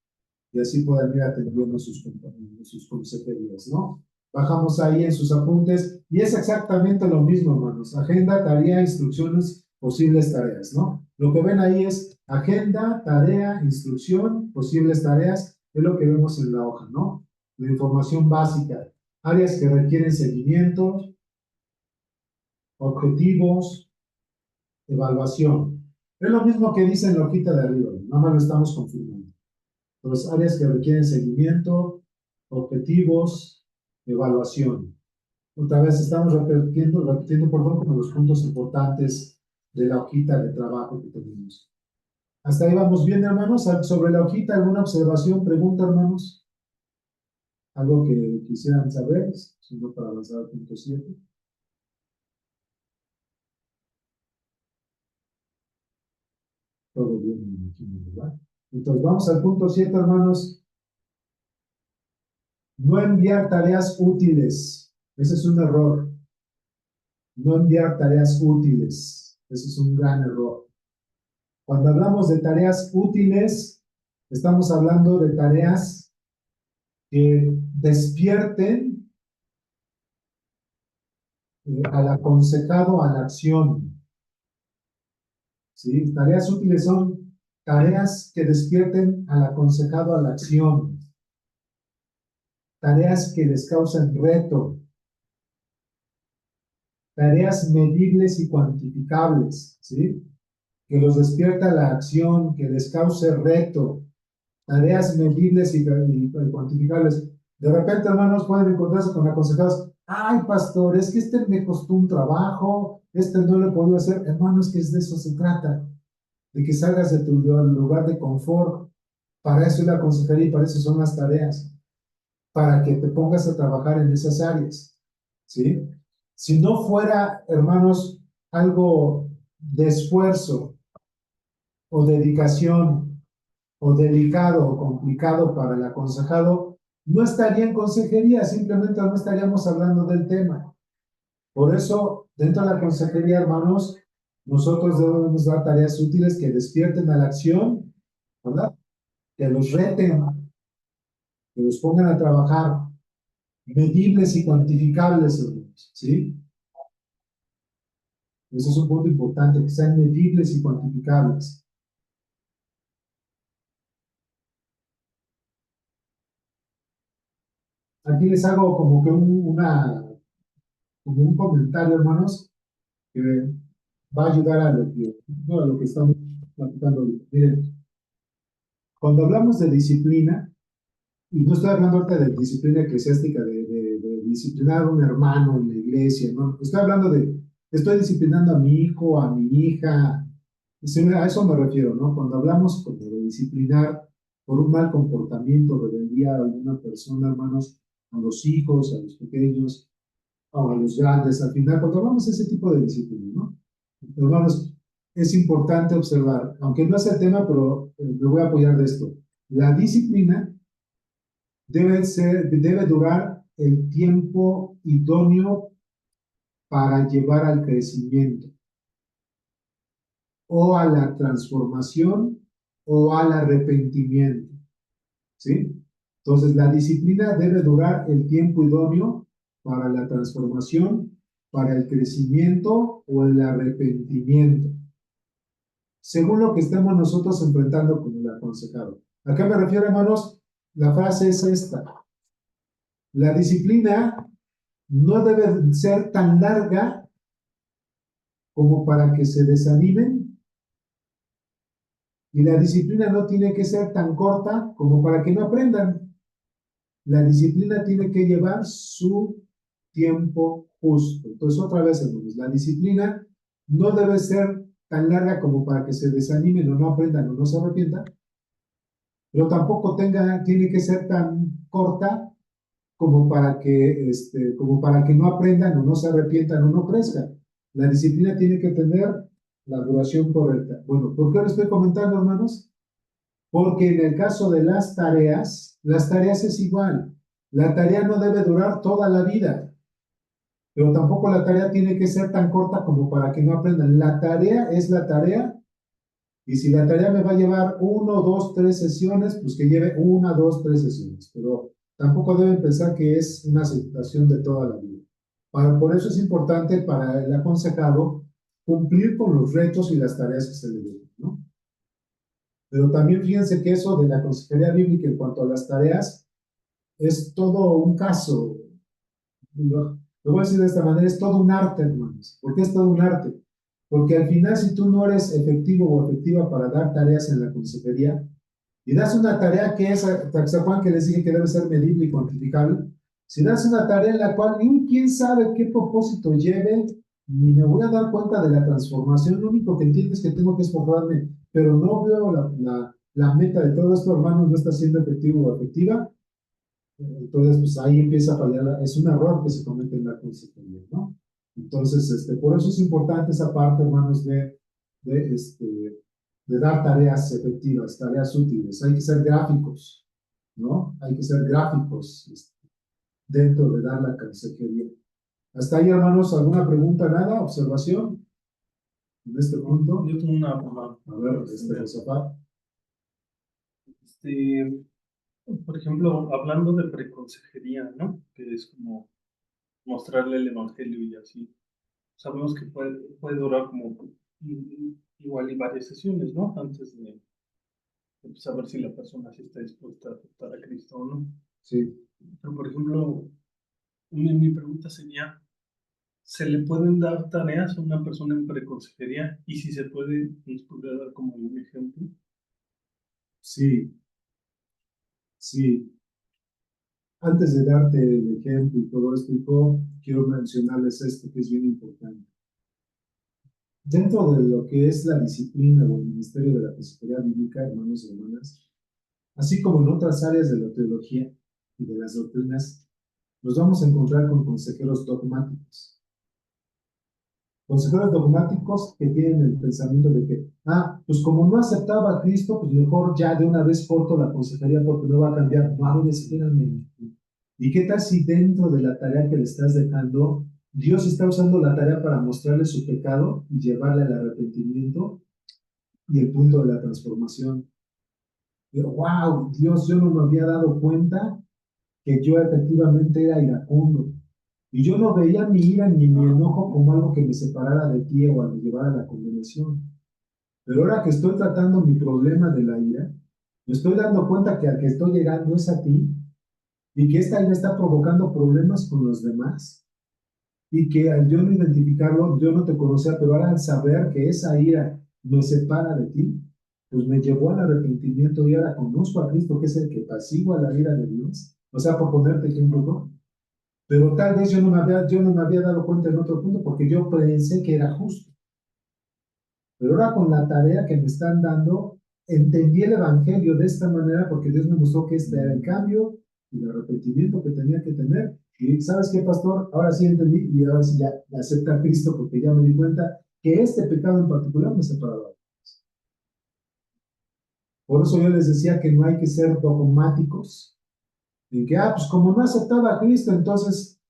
y así puedan ir atendiendo sus consejerías, ¿no? Bajamos ahí en sus apuntes y es exactamente lo mismo, hermanos. Agenda, tarea, instrucciones, posibles tareas, ¿no? Lo que ven ahí es agenda, tarea, instrucción, posibles tareas, es lo que vemos en la hoja, ¿no? La información básica, áreas que requieren seguimiento, objetivos, evaluación. Es lo mismo que dice en la hojita de arriba, nada más lo estamos confirmando. Las áreas que requieren seguimiento, objetivos, evaluación. Otra vez estamos repitiendo, por favor, como los puntos importantes de la hojita de trabajo que tenemos. Hasta ahí vamos bien, hermanos. Sobre la hojita, ¿alguna observación, pregunta, hermanos? ¿Algo que quisieran saber? Si no, para avanzar al punto 7. Todo bien, me imagino, ¿verdad? Entonces, vamos al punto 7, hermanos. No enviar tareas útiles. Ese es un error. No enviar tareas útiles. Ese es un gran error. Cuando hablamos de tareas útiles, estamos hablando de tareas que despierten al aconsejado a la acción. ¿Sí? Tareas útiles son tareas que despierten al aconsejado a la acción. Tareas que les causen reto. Tareas medibles y cuantificables, ¿sí? Que los despierta a la acción, que les cause reto. Tareas medibles y cuantificables. De repente, hermanos, pueden encontrarse con aconsejados. Ay, pastor, es que me costó un trabajo, no lo he podido hacer. Hermanos, que de eso se trata, de que salgas de tu lugar de confort. Para eso es la consejería y para eso son las tareas, para que te pongas a trabajar en esas áreas, ¿sí? Si no fuera, hermanos, algo de esfuerzo o dedicación o delicado o complicado para el aconsejado, no estaría en consejería, simplemente no estaríamos hablando del tema. Por eso, dentro de la consejería, hermanos, nosotros debemos dar tareas útiles que despierten a la acción, ¿verdad? Que los reten, que los pongan a trabajar, medibles y cuantificables, hermanos, ¿sí? Ese es un punto importante, que sean medibles y cuantificables. Aquí les hago como que como un comentario, hermanos, que va a ayudar a lo que estamos platicando. Miren, cuando hablamos de disciplina, y no estoy hablando ahorita de disciplina eclesiástica, de disciplinar a un hermano en la iglesia, no, estoy disciplinando a mi hijo, a mi hija, a eso me refiero, ¿no? Cuando hablamos como de disciplinar por un mal comportamiento, rebeldía a alguna persona, hermanos, a los hijos, a los pequeños, o a los grandes, al final, cuando hablamos de ese tipo de disciplina, ¿no? Hermanos, es importante observar, aunque no es el tema, pero me voy a apoyar de esto. La disciplina debe durar el tiempo idóneo para llevar al crecimiento, o a la transformación, o al arrepentimiento, ¿sí? Entonces, la disciplina debe durar el tiempo idóneo para la transformación, para el crecimiento o el arrepentimiento, según lo que estemos nosotros enfrentando con el aconsejado. ¿A qué me refiero, hermanos? La frase es esta: la disciplina no debe ser tan larga como para que se desanimen, y la disciplina no tiene que ser tan corta como para que no aprendan. La disciplina tiene que llevar su tiempo justo. Entonces, otra vez, hermanos, la disciplina no debe ser tan larga como para que se desanimen o no aprendan o no se arrepientan, pero tampoco tiene que ser tan corta como para que no aprendan o no se arrepientan o no crezcan. La disciplina tiene que tener la duración correcta. Bueno, ¿por qué lo estoy comentando, hermanos? Porque en el caso de las tareas es igual. La tarea no debe durar toda la vida, pero tampoco la tarea tiene que ser tan corta como para que no aprendan. La tarea es la tarea, y si la tarea me va a llevar 1, 2, 3 sesiones, pues que lleve 1, 2, 3 sesiones, pero tampoco deben pensar que es una situación de toda la vida. Por eso es importante para el aconsejado cumplir con los retos y las tareas que se le den, ¿no? Pero también fíjense que eso de la consejería bíblica en cuanto a las tareas es todo un caso. Lo voy a decir de esta manera: es todo un arte, hermanos. ¿Por qué es todo un arte? Porque al final, si tú no eres efectivo o efectiva para dar tareas en la consejería, y das una tarea que es, ¿se acuerdan que les dije que debe ser medible y cuantificable? Si das una tarea en la cual ni quién sabe qué propósito lleve, ni me voy a dar cuenta de la transformación, lo único que entiendo es que tengo que esforzarme, pero no veo la meta de todo esto, hermanos, no está siendo efectivo o efectiva. Entonces, pues ahí empieza a fallar, es un error que se comete en la consejería, ¿no? Entonces, por eso es importante esa parte, hermanos, de, este, de dar tareas efectivas, tareas útiles. Hay que ser gráficos, ¿no? Hay que ser gráficos dentro de dar la consejería. Hasta ahí, hermanos, ¿alguna pregunta, nada? ¿Observación? En este punto. Yo tengo una. A ver, Josafat. Por ejemplo, hablando de preconsejería, ¿no? Que es como mostrarle el evangelio y así. Sabemos que puede durar como igual y varias sesiones, ¿no? Antes de saber si la persona sí está dispuesta a aceptar a Cristo o no. Sí. Pero, por ejemplo, mi pregunta sería: ¿se le pueden dar tareas a una persona en preconsejería? Y si se puede, ¿nos podría dar como un ejemplo? Sí, sí. Antes de darte el ejemplo y todo esto, quiero mencionarles esto que es bien importante. Dentro de lo que es la disciplina o el ministerio de la consejería bíblica, hermanos y hermanas, así como en otras áreas de la teología y de las doctrinas, nos vamos a encontrar con consejeros dogmáticos. Consejeros dogmáticos que tienen el pensamiento de que, pues como no aceptaba a Cristo, pues mejor ya de una vez corto la consejería porque no va a cambiar. No, espérame. ¿Y qué tal si dentro de la tarea que le estás dejando, Dios está usando la tarea para mostrarle su pecado y llevarle al arrepentimiento y el punto de la transformación? Pero, wow, Dios, yo no me había dado cuenta que yo efectivamente era iracundo. Y yo no veía mi ira ni mi enojo como algo que me separara de ti o me llevara a la condenación. Pero ahora que estoy tratando mi problema de la ira, me estoy dando cuenta que al que estoy llegando es a ti, y que esta ira está provocando problemas con los demás, y que al yo no identificarlo, yo no te conocía, pero ahora al saber que esa ira me separa de ti, pues me llevó al arrepentimiento y ahora conozco a Cristo, que es el que apacigua la ira de Dios. O sea, por ponerte ejemplo, ¿no? Pero tal vez yo no me había dado cuenta en otro punto porque yo pensé que era justo. Pero ahora con la tarea que me están dando, entendí el evangelio de esta manera porque Dios me mostró que este era el cambio y el arrepentimiento que tenía que tener. Y ¿sabes qué, pastor? Ahora sí entendí y ahora sí ya acepta a Cristo porque ya me di cuenta que este pecado en particular me separaba. Por eso yo les decía que no hay que ser dogmáticos, En que, pues como no aceptaba a Cristo, entonces,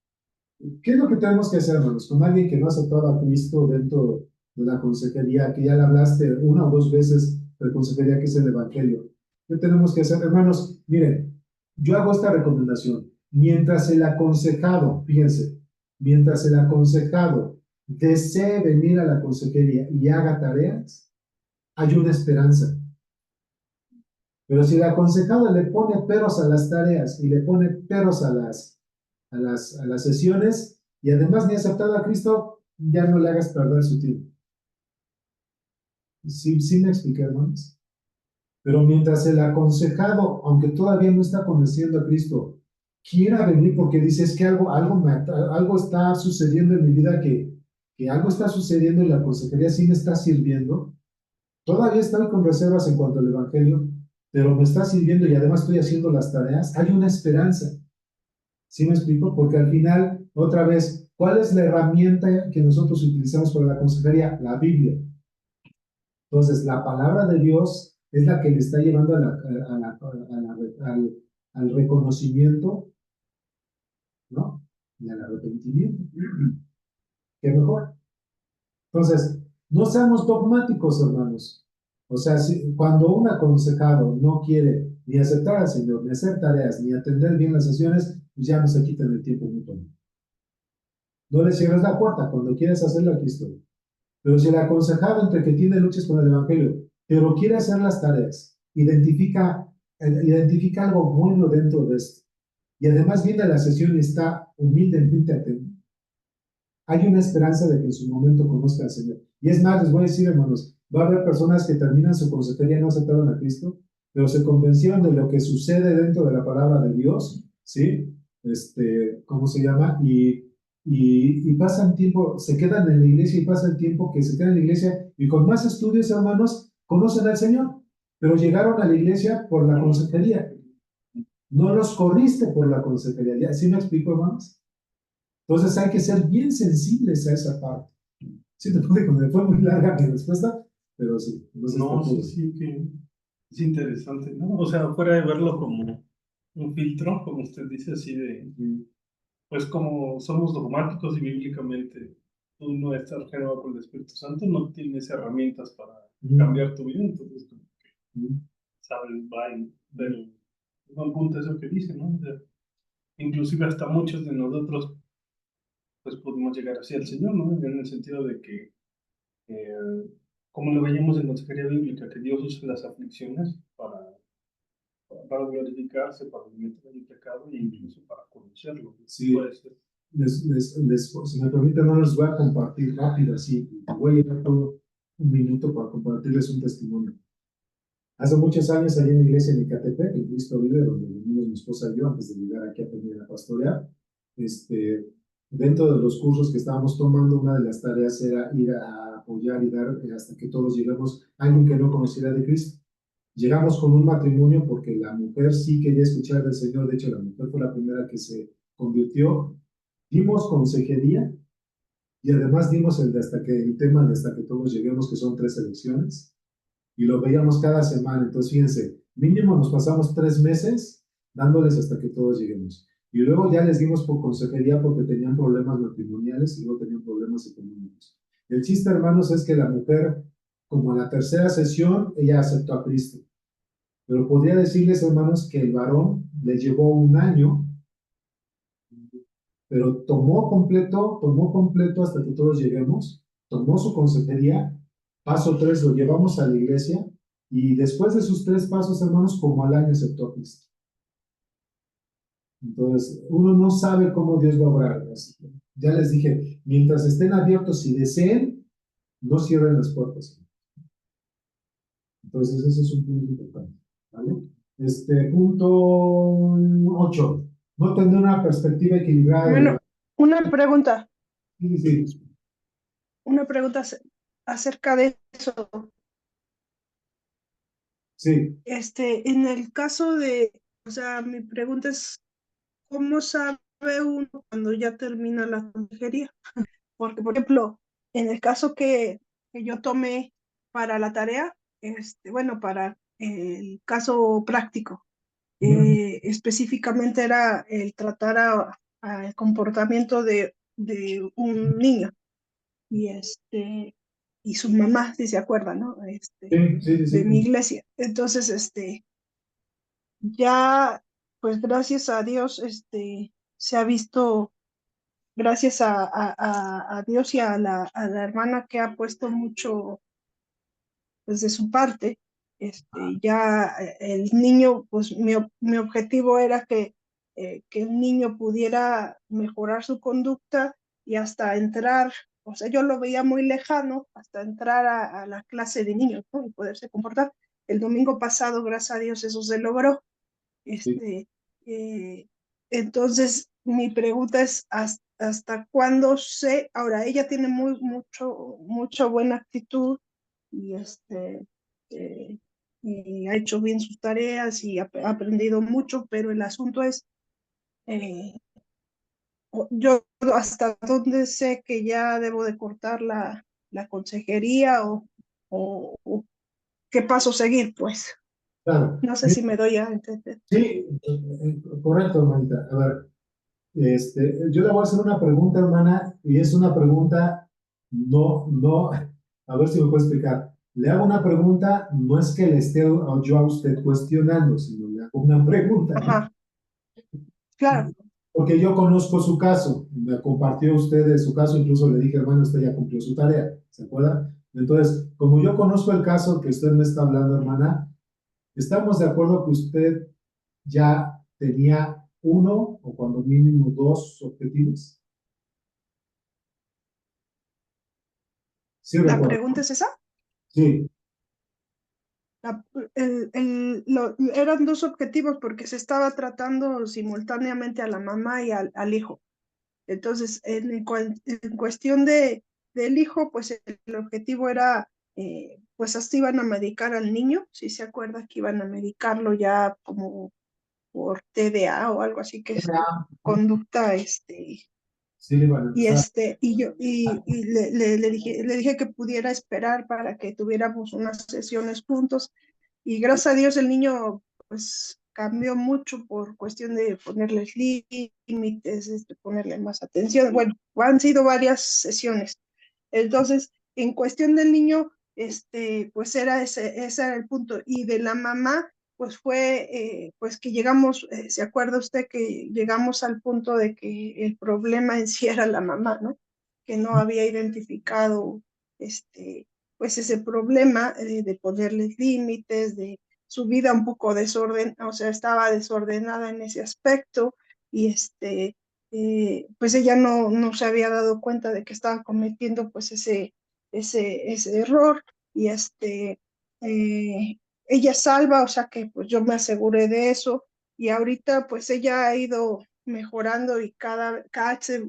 ¿qué es lo que tenemos que hacer, hermanos? Con alguien que no aceptaba a Cristo dentro de la consejería, que ya le hablaste una o dos veces de consejería, que es el Evangelio. ¿Qué tenemos que hacer, hermanos? Miren, yo hago esta recomendación. Mientras el aconsejado, fíjense, mientras el aconsejado desee venir a la consejería y haga tareas, hay una esperanza. Pero si el aconsejado le pone peros a las tareas y le pone peros a las sesiones y además ni ha aceptado a Cristo, ya no le hagas perder su tiempo. Sí, sí me expliqué, hermanos. Pero mientras el aconsejado, aunque todavía no está conociendo a Cristo, quiera venir porque dice, es que algo está sucediendo en mi vida, que algo está sucediendo y la consejería sí me está sirviendo, todavía estoy con reservas en cuanto al Evangelio, pero me está sirviendo y además estoy haciendo las tareas, hay una esperanza. ¿Sí me explico? Porque al final, otra vez, ¿cuál es la herramienta que nosotros utilizamos para la consejería? La Biblia. Entonces, la palabra de Dios es la que le está llevando al reconocimiento, ¿no? Y al arrepentimiento. ¿Qué mejor? Entonces, no seamos dogmáticos, hermanos. O sea, cuando un aconsejado no quiere ni aceptar al Señor, ni hacer tareas, ni atender bien las sesiones, pues ya no se quitan el tiempo mutuamente. No le cierres la puerta, cuando quieres hacerlo, aquí estoy. Pero si el aconsejado entre que tiene luchas con el Evangelio, pero quiere hacer las tareas, identifica algo bueno dentro de esto, y además viene a la sesión y está humildemente atento, hay una esperanza de que en su momento conozca al Señor. Y es más, les voy a decir, hermanos, va a haber personas que terminan su consejería y no aceptaron a Cristo, pero se convencieron de lo que sucede dentro de la palabra de Dios, ¿sí? ¿Cómo se llama? Y pasan tiempo, se quedan en la iglesia y pasa el tiempo que se quedan en la iglesia y con más estudios, hermanos, conocen al Señor, pero llegaron a la iglesia por la consejería. No los corriste por la consejería. ¿Ya? ¿Sí me explico, hermanos? Entonces hay que ser bien sensibles a esa parte. Sí, fue muy larga mi respuesta, pero sí. No, sí, sí, que es interesante, ¿no? O sea, fuera de verlo como un filtro, como usted dice, así de, pues como somos dogmáticos y bíblicamente tú no estás regenerado por el Espíritu Santo, no tienes herramientas para cambiar tu vida, entonces como que sabes, pero es un punto eso que dice, ¿no? O sea, inclusive hasta muchos de nosotros pues podemos llegar así al Señor, ¿no? En el sentido de que, como lo veíamos en consejería bíblica, que Dios usa las aflicciones para glorificarse, para limitar el pecado e incluso para conocerlo. Sí, puede ser. Si me permite, no les voy a compartir rápido, así. Voy a llevar todo un minuto para compartirles un testimonio. Hace muchos años, allí en la iglesia de Ecatepec, en Cristo Vive, donde venimos mi esposa y yo, antes de llegar aquí a aprender a pastorear, dentro de los cursos que estábamos tomando, una de las tareas era ir a apoyar y dar hasta que todos lleguemos a alguien que no conociera de Cristo. Llegamos con un matrimonio porque la mujer sí quería escuchar del Señor, de hecho la mujer fue la primera que se convirtió, dimos consejería y además dimos el tema de hasta que todos lleguemos, que son 3 elecciones, y lo veíamos cada semana. Entonces, fíjense, mínimo nos pasamos 3 meses dándoles hasta que todos lleguemos. Y luego ya les dimos por consejería porque tenían problemas matrimoniales y luego tenían problemas económicos. El chiste, hermanos, es que la mujer, como en la tercera sesión, ella aceptó a Cristo. Pero podría decirles, hermanos, que el varón le llevó un año, pero tomó completo hasta que todos lleguemos, tomó su consejería, paso 3 lo llevamos a la iglesia, y después de sus 3 pasos, hermanos, como al año aceptó a Cristo. Entonces, uno no sabe cómo Dios va a obrar. Ya les dije, mientras estén abiertos y deseen, no cierren las puertas. Entonces, ese es un punto importante. ¿Vale? Punto 8. No tener una perspectiva equilibrada. Bueno, una pregunta Sí. acerca de eso. Sí. En el caso de, o sea, mi pregunta es, ¿cómo sabe uno cuando ya termina la consejería? Porque, por ejemplo, en el caso que yo tomé para la tarea, bueno, para el caso práctico, específicamente era el tratar el comportamiento de un niño y y su mamá, si se acuerda, ¿no? Sí, sí, De sí, mi sí. iglesia. Entonces, ya, pues gracias a Dios, se ha visto, gracias a Dios y a la hermana que ha puesto mucho, pues, de su parte, ya el niño, pues mi objetivo era que el niño pudiera mejorar su conducta y hasta entrar, o sea, yo lo veía muy lejano, hasta entrar a la clase de niños, ¿no? Y poderse comportar. El domingo pasado, gracias a Dios, eso se logró. Sí. Este, eh, entonces, mi pregunta es, ¿hasta cuándo sé? Ahora, ella tiene mucha buena actitud y, eh, y ha hecho bien sus tareas y ha aprendido mucho, pero el asunto es, eh, yo hasta dónde sé que ya debo de cortar la consejería o qué paso seguir, pues. Claro. No sé si me doy a entender. Sí, correcto, hermanita. A ver, yo le voy a hacer una pregunta, hermana, y es una pregunta, no, a ver si me puede explicar. Le hago una pregunta, no es que le esté yo a usted cuestionando, sino le hago una pregunta, ¿no? Ajá, claro. Porque yo conozco su caso, me compartió usted de su caso, incluso le dije, hermano, usted ya cumplió su tarea, ¿se acuerda? Entonces, como yo conozco el caso que usted me está hablando, hermana, estamos de acuerdo que usted ya tenía uno o cuando mínimo dos objetivos. Sí, La recuerdo. pregunta es esa. Sí, La- eran dos objetivos porque se estaba tratando simultáneamente a la mamá y al hijo. Entonces, en cuestión del hijo, pues el objetivo era, pues hasta iban a medicar al niño, si se acuerda que iban a medicarlo ya como por TDA o algo así, que es conducta, sí le van a y empezar. y le dije que pudiera esperar para que tuviéramos unas sesiones juntos. Y gracias a Dios el niño pues cambió mucho por cuestión de ponerles límites, ponerle más atención. Bueno, han sido varias sesiones. Entonces, en cuestión del niño, pues ese era el punto. Y de la mamá, pues fue, pues que llegamos, ¿se acuerda usted que llegamos al punto de que el problema en sí era la mamá, ¿no? Que no había identificado, pues ese problema de ponerles límites, de su vida un poco o sea, estaba desordenada en ese aspecto y pues ella no se había dado cuenta de que estaba cometiendo pues ese error y eh, ella salva, o sea que pues yo me aseguré de eso y ahorita pues ella ha ido mejorando y cada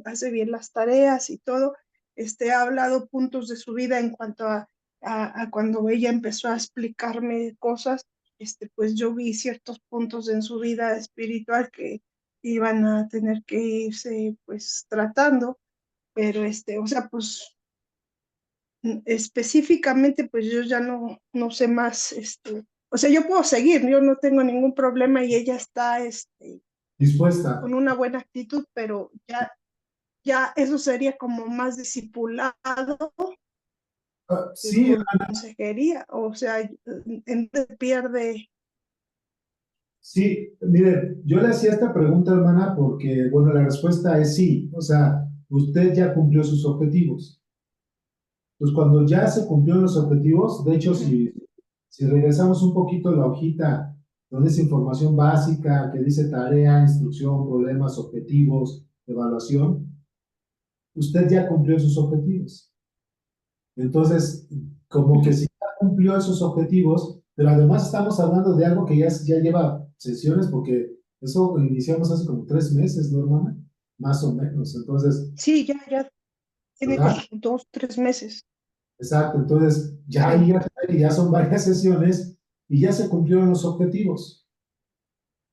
hace bien las tareas y todo. Ha hablado puntos de su vida en cuanto a cuando ella empezó a explicarme cosas, pues yo vi ciertos puntos en su vida espiritual que iban a tener que irse pues tratando, pero o sea, pues específicamente pues yo ya no sé más, o sea, yo puedo seguir, yo no tengo ningún problema y ella está Dispuesta. con una buena actitud, pero ya eso sería como más discipulado que Sí, consejería, o sea, pierde. sí, mire, yo le hacía esta pregunta, hermana, porque, bueno, la respuesta es sí. O sea, usted ya cumplió sus objetivos. Pues cuando ya se cumplieron los objetivos, de hecho, Ujú. si regresamos un poquito a la hojita donde es información básica, que dice tarea, instrucción, problemas, objetivos, evaluación, usted ya cumplió sus objetivos. Entonces, como que Ujú. si ya cumplió esos objetivos, pero además estamos hablando de algo que ya lleva sesiones, porque eso lo iniciamos hace como 3 meses, ¿no, hermana? Más o menos. Entonces, Sí, ya tiene como ¿verdad? 2, 3 meses. Exacto. Entonces, ya, Sí. ahí ya son varias sesiones y ya se cumplieron los objetivos.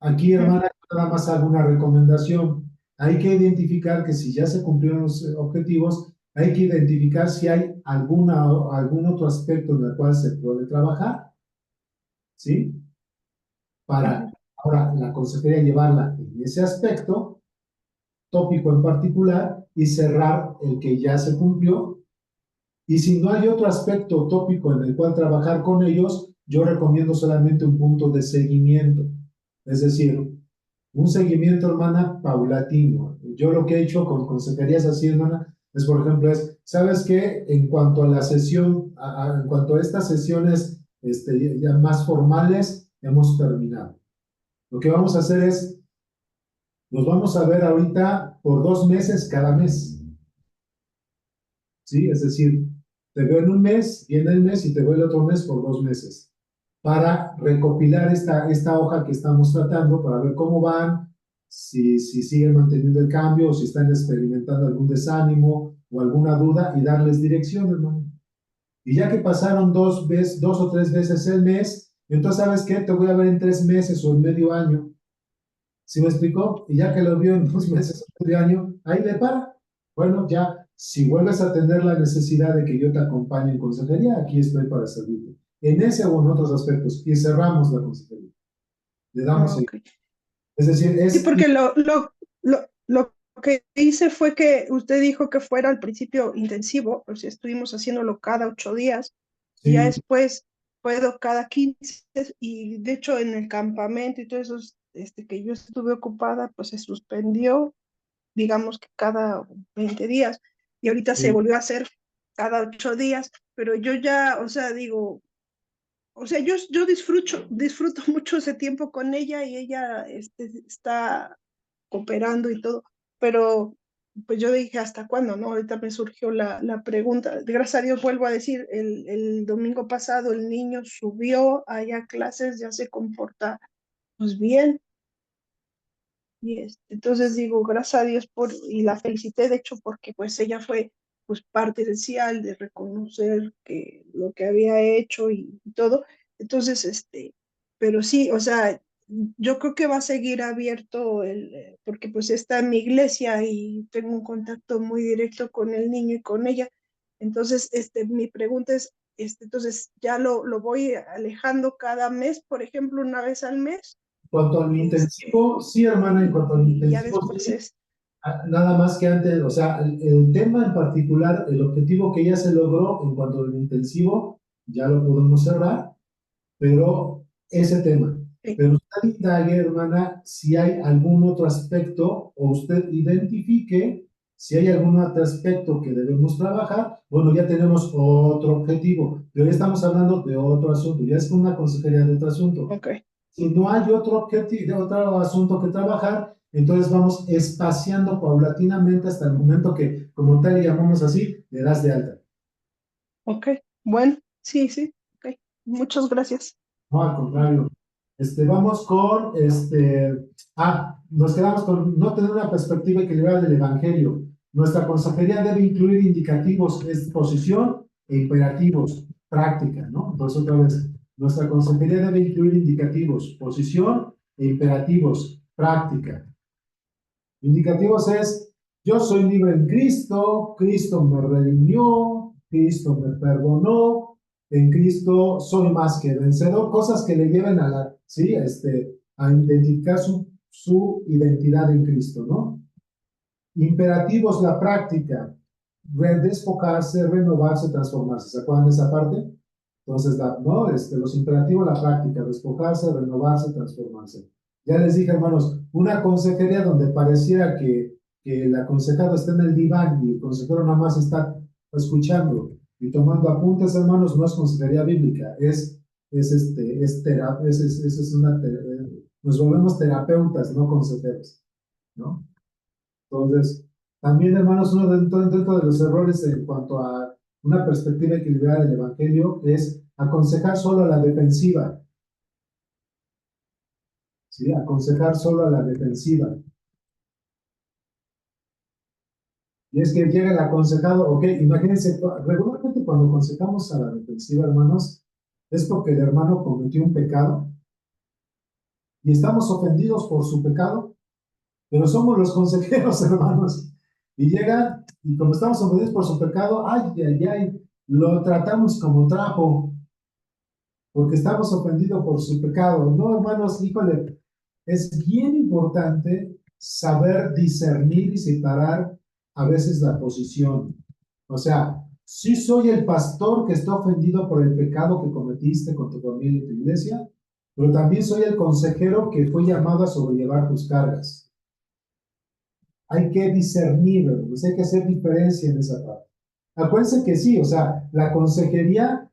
Aquí, Ujú. hermana, nada más hago una recomendación. Hay que identificar que si ya se cumplieron los objetivos, hay que identificar si hay algún otro aspecto en el cual se puede trabajar, ¿sí? Para Ujú. Ahora, la consejería llevarla en ese aspecto, tópico en particular, y cerrar el que ya se cumplió. Y si no hay otro aspecto tópico en el cual trabajar con ellos, yo recomiendo solamente un punto de seguimiento. Es decir, un seguimiento, hermana, paulatino. Yo lo que he hecho con consejerías así, hermana, es, por ejemplo, ¿sabes qué? En cuanto a la sesión, en cuanto a estas sesiones ya más formales, hemos terminado. Lo que vamos a hacer es, nos vamos a ver ahorita por 2 meses cada mes. ¿Sí? Es decir, te veo en un mes, viene el mes y te veo el otro mes por 2 meses. Para recopilar esta hoja que estamos tratando, para ver cómo van, si siguen manteniendo el cambio o si están experimentando algún desánimo o alguna duda y darles dirección, hermano. Y ya que pasaron 2 o 3 veces el mes, entonces, ¿sabes qué? Te voy a ver en 3 meses o en medio año. ¿Sí me explicó? Y ya que lo vio en 2 meses o medio año, ahí le para. Bueno, ya, si vuelves a tener la necesidad de que yo te acompañe en consejería, aquí estoy para servirte. En ese o en otros aspectos. Y cerramos la consejería. Le damos el... Ok. Es decir, Sí, porque lo que hice fue que usted dijo que fuera al principio intensivo, o sea, estuvimos haciéndolo cada 8 días, y ya Sí, después puedo cada 15, y de hecho en el campamento y todo eso, que yo estuve ocupada, pues se suspendió, digamos que cada 20 días, y ahorita se sí, volvió a hacer cada 8 días, pero yo ya, o sea, digo, o sea, yo disfruto mucho ese tiempo con ella, y ella está cooperando y todo, pero pues yo dije, ¿hasta cuándo? ¿No? Ahorita me surgió la pregunta. Gracias a Dios, vuelvo a decir, el domingo pasado el niño subió allá a clases, ya se comporta pues bien, y entonces digo, gracias a Dios y la felicité, de hecho, porque pues ella fue pues parte esencial de reconocer que lo que había hecho y todo. Entonces, pero sí, o sea, yo creo que va a seguir abierto porque pues está en mi iglesia y tengo un contacto muy directo con el niño y con ella. Entonces, mi pregunta es, entonces ya lo voy alejando cada mes, por ejemplo, una vez al mes. en cuanto a lo este, intensivo, sí, hermana, en cuanto a lo y ya intensivo, después sí. Nada más que antes, o sea, el tema en particular, el objetivo que ya se logró en cuanto al intensivo, ya lo podemos cerrar, pero ese tema. sí, Pero usted indague, hermana, si hay algún otro aspecto o usted identifique si hay algún otro aspecto que debemos trabajar. Bueno, ya tenemos otro objetivo, pero ya estamos hablando de otro asunto, ya es una consejería de otro asunto. ok, Si no hay otro objetivo, otro asunto que trabajar, entonces vamos espaciando paulatinamente hasta el momento que, como tal, llamamos así, le das de alta. ok, bueno, sí, sí, ok, muchas gracias. No, al contrario. Vamos con, nos quedamos con no tener una perspectiva equilibrada del Evangelio. Nuestra consejería debe incluir indicativos, exposición e imperativos, práctica, ¿no? Entonces, otra vez, nuestra consejería debe incluir indicativos, posición e imperativos, práctica. Indicativos es, yo soy libre en Cristo, Cristo me redimió, Cristo me perdonó, en Cristo soy más que vencedor, cosas que le lleven ¿sí? A identificar su identidad en Cristo, ¿no? Imperativos, la práctica, despojarse, renovarse, transformarse. ¿Se acuerdan de esa parte? Entonces, ¿no? Los imperativos, la práctica, despojarse, renovarse, transformarse. Ya les dije, hermanos, una consejería donde pareciera que el aconsejado está en el diván y el consejero nada más está escuchando y tomando apuntes, hermanos, no es consejería bíblica, nos volvemos terapeutas, no consejeros, ¿no? Entonces, también, hermanos, uno dentro de los errores en cuanto a una perspectiva equilibrada del Evangelio es aconsejar solo a la defensiva, ¿sí? Aconsejar solo a la defensiva. Y es que llega el aconsejado, ok, imagínense, regularmente cuando aconsejamos a la defensiva, hermanos, es porque el hermano cometió un pecado y estamos ofendidos por su pecado, pero somos los consejeros, hermanos. Y llegan, y como estamos ofendidos por su pecado, ay, ay, ay, lo tratamos como trapo, porque estamos ofendidos por su pecado. No, hermanos, híjole, Es bien importante saber discernir y separar a veces la posición. O sea, sí soy el pastor que está ofendido por el pecado que cometiste con tu familia y tu iglesia, pero también soy el consejero que fue llamado a sobrellevar tus cargas. Hay que discernir, pues hay que hacer diferencia en esa parte. Acuérdense que sí, o sea, la consejería,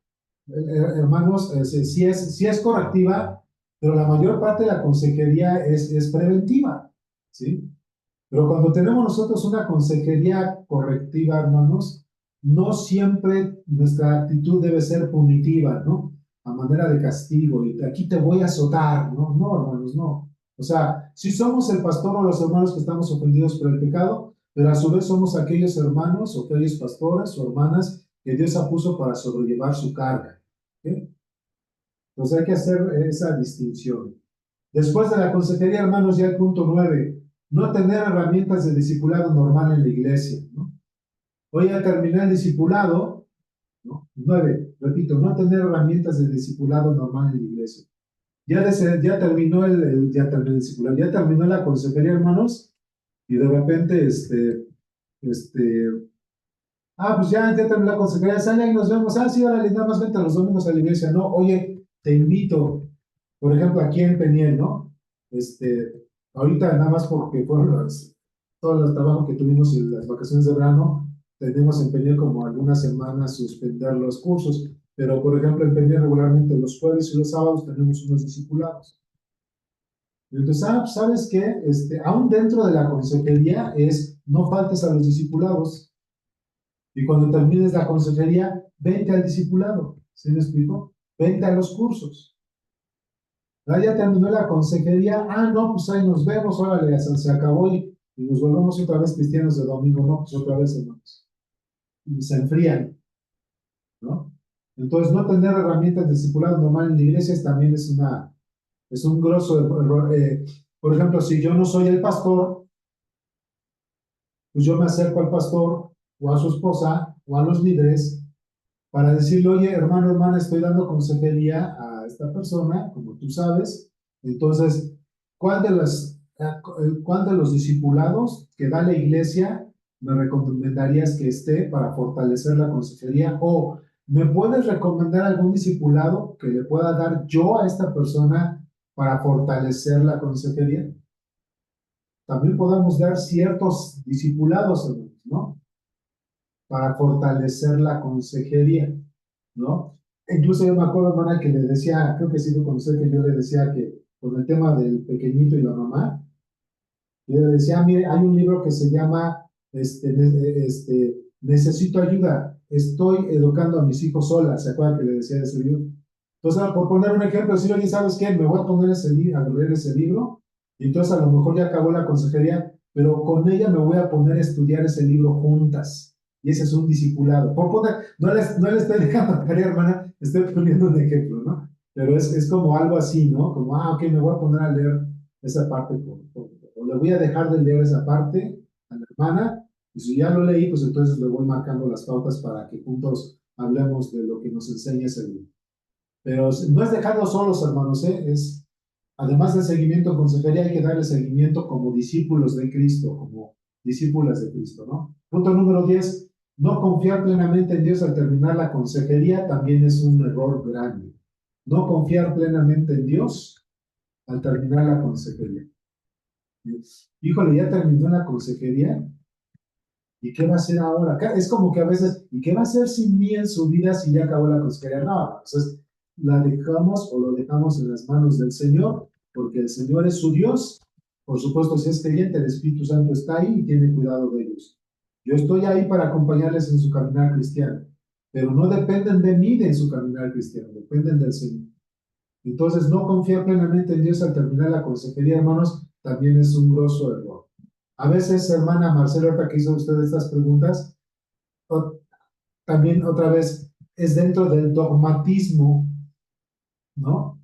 hermanos, sí es correctiva, pero la mayor parte de la consejería es preventiva, ¿sí? Pero cuando tenemos nosotros una consejería correctiva, hermanos, no siempre nuestra actitud debe ser punitiva, ¿no? A manera de castigo, y aquí te voy a azotar, ¿no? No, hermanos, no. O sea, si somos el pastor o los hermanos que estamos ofendidos por el pecado, pero a su vez somos aquellos hermanos o aquellos pastores o hermanas que Dios puso para sobrellevar su carga. ¿Okay? Entonces hay que hacer esa distinción. Después de la consejería, hermanos, ya el punto 9, no tener herramientas de discipulado normal en la iglesia, ¿no? Hoy ya terminé el discipulado, ¿no? 9, repito, no tener herramientas de discipulado normal en la iglesia. Ya terminó ya terminó el discipulado, ya terminó la consejería, hermanos, y de repente, pues ya terminó la consejería, sale y nos vemos, sí, órale, nada más vente los domingos a la iglesia, no, oye, te invito, por ejemplo, aquí en Peniel, ¿no? Ahorita nada más porque fueron todos los trabajos que tuvimos en las vacaciones de verano, tenemos en Peniel como algunas semanas suspender los cursos, pero por ejemplo en Peniel regularmente los jueves y los sábados tenemos unos discipulados. Entonces, ¿sabes qué? Aún dentro de la consejería no faltes a los discipulados. Y cuando termines la consejería, vente al discipulado. ¿Sí me explico? Vente a los cursos. Ya terminó la consejería. No, pues ahí nos vemos. Órale, se acabó y nos volvemos otra vez cristianos de domingo. No, pues otra vez, hermanos. Y se enfrían, ¿no? Entonces, no tener herramientas de discipulado normal en la iglesia también es un grosso error. Por ejemplo, si yo no soy el pastor, pues yo me acerco al pastor o a su esposa o a los líderes para decirle, oye, hermano, hermana, estoy dando consejería a esta persona, como tú sabes. Entonces, ¿cuál de los discipulados que da la iglesia me recomendarías que esté para fortalecer la consejería? O, ¿me puedes recomendar algún discipulado que le pueda dar yo a esta persona para fortalecer la consejería? También podemos dar ciertos discipulados, ¿no? Para fortalecer la consejería, ¿no? Incluso yo me acuerdo, hermana, que le decía, creo que sí lo conocí, que yo le decía que con el tema del pequeñito y la mamá, yo le decía, mire, hay un libro que se llama Necesito ayuda, estoy educando a mis hijos sola, ¿se acuerdan que le decía de ese libro? Entonces, por poner un ejemplo, decir, oye, ¿sabes qué? Me voy a poner a leer ese libro, y entonces a lo mejor ya acabó la consejería, pero con ella me voy a poner a estudiar ese libro juntas. Y ese es un discipulado. Por poner, no le estoy dejando tarea, hermana, estoy poniendo un ejemplo, ¿no? Pero es como algo así, ¿no? Como, ok, me voy a poner a leer esa parte, o le voy a dejar de leer esa parte a la hermana, y si ya lo leí, pues entonces le voy marcando las pautas para que juntos hablemos de lo que nos enseña ese libro. Pero no es dejarlos solos, hermanos, ¿eh? Además del seguimiento en consejería, hay que darle seguimiento como discípulos de Cristo, como discípulas de Cristo, ¿no? Punto número 10, no confiar plenamente en Dios al terminar la consejería también es un error grande. No confiar plenamente en Dios al terminar la consejería. Híjole, ya terminó la consejería, ¿y qué va a hacer ahora? Es como que a veces, ¿y qué va a hacer sin mí en su vida si ya acabó la consejería? No, entonces la dejamos o lo dejamos en las manos del Señor, porque el Señor es su Dios. Por supuesto, si es creyente, el Espíritu Santo está ahí y tiene cuidado de ellos. Yo estoy ahí para acompañarles en su caminar cristiano, pero no dependen de mí en su caminar cristiano, dependen del Señor. Entonces, no confiar plenamente en Dios al terminar la consejería, hermanos, también es un grosso error. A veces, hermana Marcela, ahorita que hizo usted estas preguntas, también otra vez es dentro del dogmatismo, ¿no?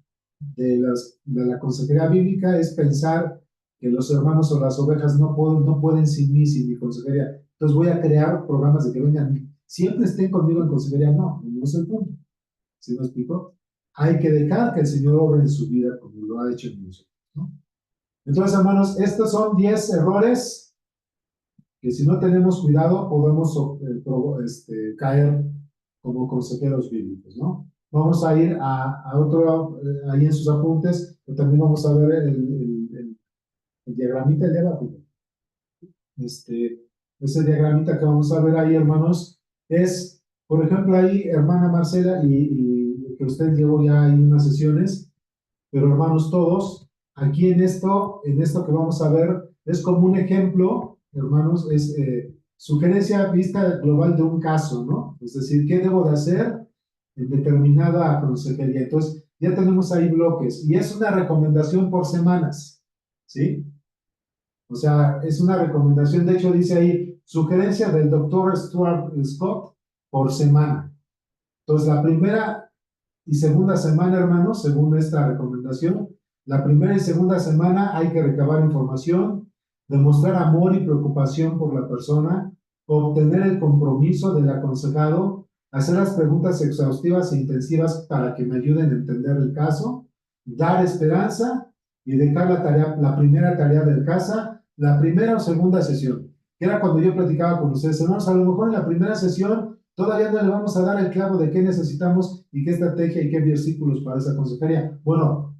De la consejería bíblica, es pensar que los hermanos o las ovejas no pueden sin mí, sin mi consejería. Entonces voy a crear programas de que vengan, siempre estén conmigo en consejería. No, no es el punto. ¿Sí me explico? Hay que dejar que el Señor obre en su vida como lo ha hecho en nosotros, ¿no? Entonces, hermanos, estos son 10 errores que si no tenemos cuidado podemos caer como consejeros bíblicos, ¿no? Vamos a ir a otro, ahí en sus apuntes, pero también vamos a ver el diagramita de abajo. Ese diagramita que vamos a ver ahí, hermanos, es, por ejemplo, ahí, hermana Marcela, y que usted llevó ya ahí unas sesiones, pero hermanos todos, aquí en esto que vamos a ver, es como un ejemplo, hermanos, es sugerencia vista global de un caso, ¿no? Es decir, ¿qué debo de hacer en determinada consejería? Entonces, ya tenemos ahí bloques, y es una recomendación por semanas, ¿sí? O sea, es una recomendación, de hecho dice ahí, sugerencia del doctor Stuart Scott por semana. Entonces, la primera y segunda semana, hermanos, según esta recomendación, la primera y segunda semana hay que recabar información, demostrar amor y preocupación por la persona, obtener el compromiso del aconsejado, hacer las preguntas exhaustivas e intensivas para que me ayuden a entender el caso, dar esperanza y dejar la tarea, la primera tarea del casa, la primera o segunda sesión, que era cuando yo platicaba con ustedes, hermanos, a lo mejor en la primera sesión todavía no le vamos a dar el clavo de qué necesitamos y qué estrategia y qué versículos para esa consejería. Bueno,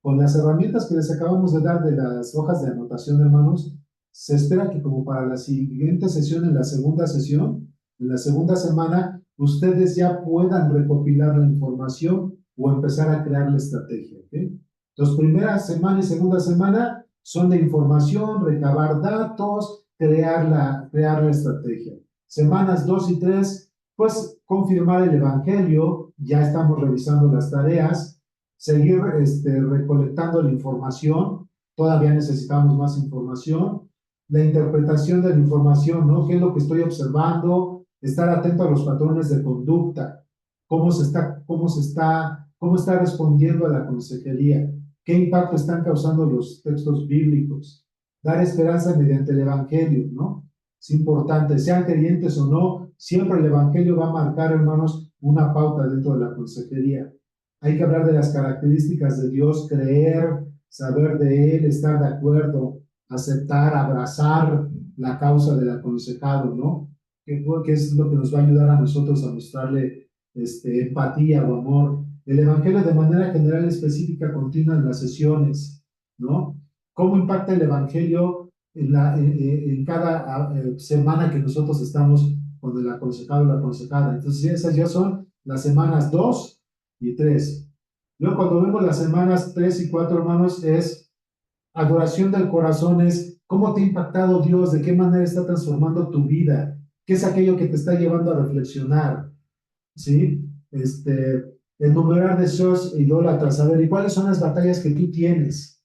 con las herramientas que les acabamos de dar de las hojas de anotación, hermanos, se espera que como para la siguiente sesión, en la segunda sesión, en la segunda semana, ustedes ya puedan recopilar la información o empezar a crear la estrategia. ¿Okay? Entonces, primera semana y segunda semana son de información, recabar datos, crear la estrategia. Semanas 2 y 3, pues confirmar el evangelio, ya estamos revisando las tareas, seguir recolectando la información, todavía necesitamos más información, la interpretación de la información, ¿no? ¿Qué es lo que estoy observando? Estar atento a los patrones de conducta, cómo está respondiendo a la consejería, qué impacto están causando los textos bíblicos, dar esperanza mediante el evangelio, ¿no? Es importante, sean creyentes o no, siempre el evangelio va a marcar, hermanos, una pauta dentro de la consejería. Hay que hablar de las características de Dios, creer, saber de Él, estar de acuerdo, aceptar, abrazar la causa del aconsejado, ¿no? Que es lo que nos va a ayudar a nosotros a mostrarle empatía o amor. El Evangelio de manera general, específica, continua en las sesiones, ¿no? ¿Cómo impacta el Evangelio en cada semana que nosotros estamos con el aconsejado o la aconsejada? Entonces, esas ya son las semanas 2 y 3. Luego, cuando vemos las semanas 3 y 4, hermanos, es adoración del corazón, es cómo te ha impactado Dios, de qué manera está transformando tu vida, qué es aquello que te está llevando a reflexionar, ¿sí? Enumerar deseos idólatras, a ver, ¿y cuáles son las batallas que tú tienes?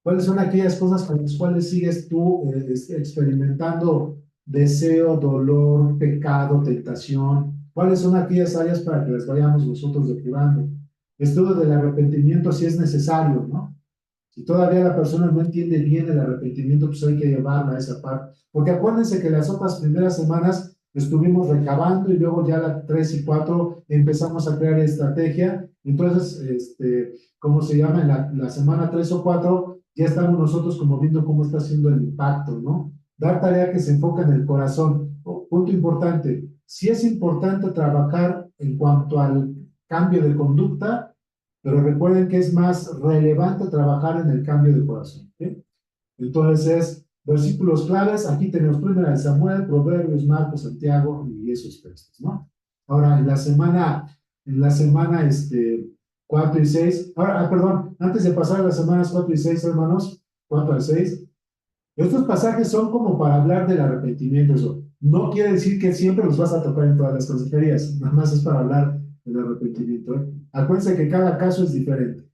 ¿Cuáles son aquellas cosas con las cuales sigues tú experimentando deseo, dolor, pecado, tentación? ¿Cuáles son aquellas áreas para que las vayamos nosotros depurando? Estudio del arrepentimiento si es necesario, ¿no? Si todavía la persona no entiende bien el arrepentimiento, pues hay que llevarla a esa parte. Porque acuérdense que las otras primeras semanas estuvimos recabando y luego ya la 3 y 4 empezamos a crear estrategia. Entonces, ¿cómo se llama? En la semana 3 o 4 ya estamos nosotros como viendo cómo está haciendo el impacto, ¿no? Dar tarea que se enfoca en el corazón. Punto importante. Sí es importante trabajar en cuanto al cambio de conducta, pero recuerden que es más relevante trabajar en el cambio de corazón. ¿Sí? Entonces, versículos claves, aquí tenemos primera de Samuel, Proverbios, Marcos, Santiago y esos textos, ¿no? Ahora, en la semana 4 y 6, ahora, perdón, antes de pasar a las semanas 4 y 6, hermanos, 4 al 6, estos pasajes son como para hablar del arrepentimiento, eso. No quiere decir que siempre los vas a tocar en todas las consejerías, nada más es para hablar del arrepentimiento. Acuérdense que cada caso es diferente,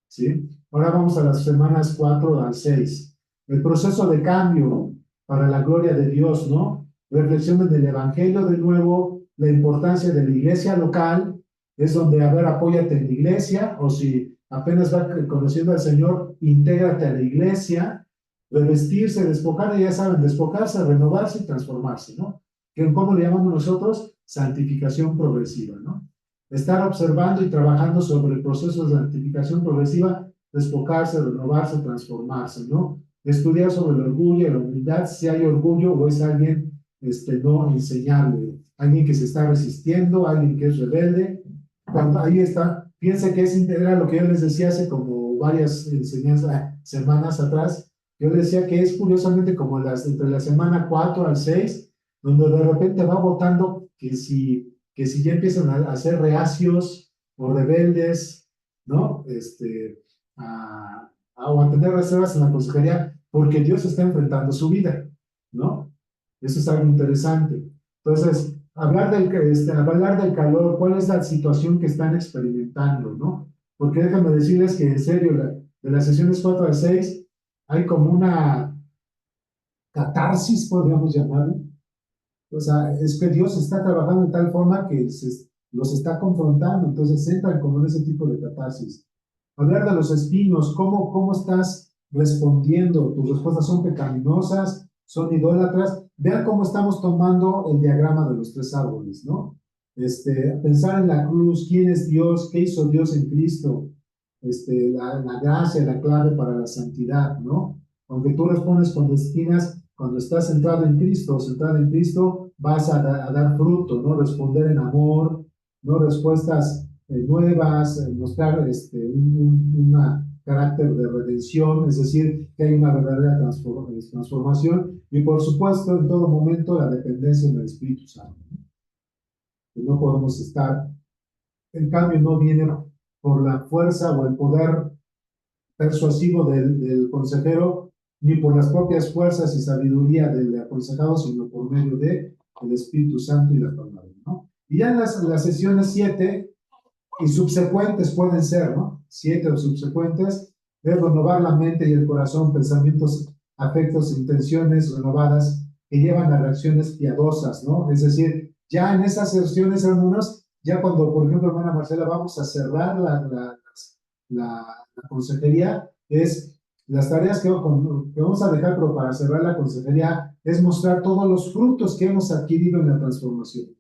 ¿sí? Ahora vamos a las semanas 4 al 6. El proceso de cambio para la gloria de Dios, ¿no? Reflexiones del Evangelio de nuevo, la importancia de la iglesia local, es donde, a ver, apóyate en la iglesia, o si apenas vas conociendo al Señor, intégrate a la iglesia, revestirse, despojar, ya saben, despojarse, renovarse y transformarse, ¿no? ¿Cómo le llamamos nosotros? Santificación progresiva, ¿no? Estar observando y trabajando sobre el proceso de santificación progresiva despojarse, renovarse, transformarse, ¿no? Estudiar sobre el orgullo y la humildad, si hay orgullo o es alguien no enseñable, alguien que se está resistiendo, alguien que es rebelde. Cuando ahí está, piensa que era lo que yo les decía hace como varias semanas atrás. Yo les decía que es curiosamente como entre la semana 4 al 6, donde de repente va votando que si ya empiezan a ser reacios o rebeldes, ¿no? O a tener reservas en la consejería, porque Dios está enfrentando su vida, ¿no? Eso es algo interesante. Entonces, hablar del calor, cuál es la situación que están experimentando, ¿no? Porque déjenme decirles que en serio, de las sesiones 4 al 6, hay como una catarsis, podríamos llamarlo. O sea, es que Dios está trabajando de tal forma que los está confrontando, entonces entran como en ese tipo de catarsis. Hablar de los espinos, ¿cómo estás respondiendo? ¿Tus respuestas son pecaminosas? ¿Son idólatras? Vean cómo estamos tomando el diagrama de los tres árboles, ¿no? Pensar en la cruz, quién es Dios, qué hizo Dios en Cristo, la gracia, la clave para la santidad, ¿no? Aunque tú respondes con destinas, cuando estás centrado en Cristo, centrado en Cristo, vas a dar fruto, ¿no? Responder en amor, ¿no? Respuestas nuevas, mostrar un carácter de redención, es decir, que hay una verdadera transformación y por supuesto en todo momento la dependencia en el Espíritu Santo. Que no podemos estar, en cambio no viene por la fuerza o el poder persuasivo del consejero, ni por las propias fuerzas y sabiduría del aconsejado, sino por medio del Espíritu Santo y la palabra, ¿no? Y ya en las sesiones 7 y subsecuentes pueden ser, ¿no? 7 o subsecuentes, es renovar la mente y el corazón, pensamientos, afectos, intenciones renovadas que llevan a reacciones piadosas, ¿no? Es decir, ya en esas sesiones, hermanos, ya cuando, por ejemplo, hermana Marcela, vamos a cerrar la consejería, es las tareas que vamos a dejar, pero para cerrar la consejería, es mostrar todos los frutos que hemos adquirido en la transformación.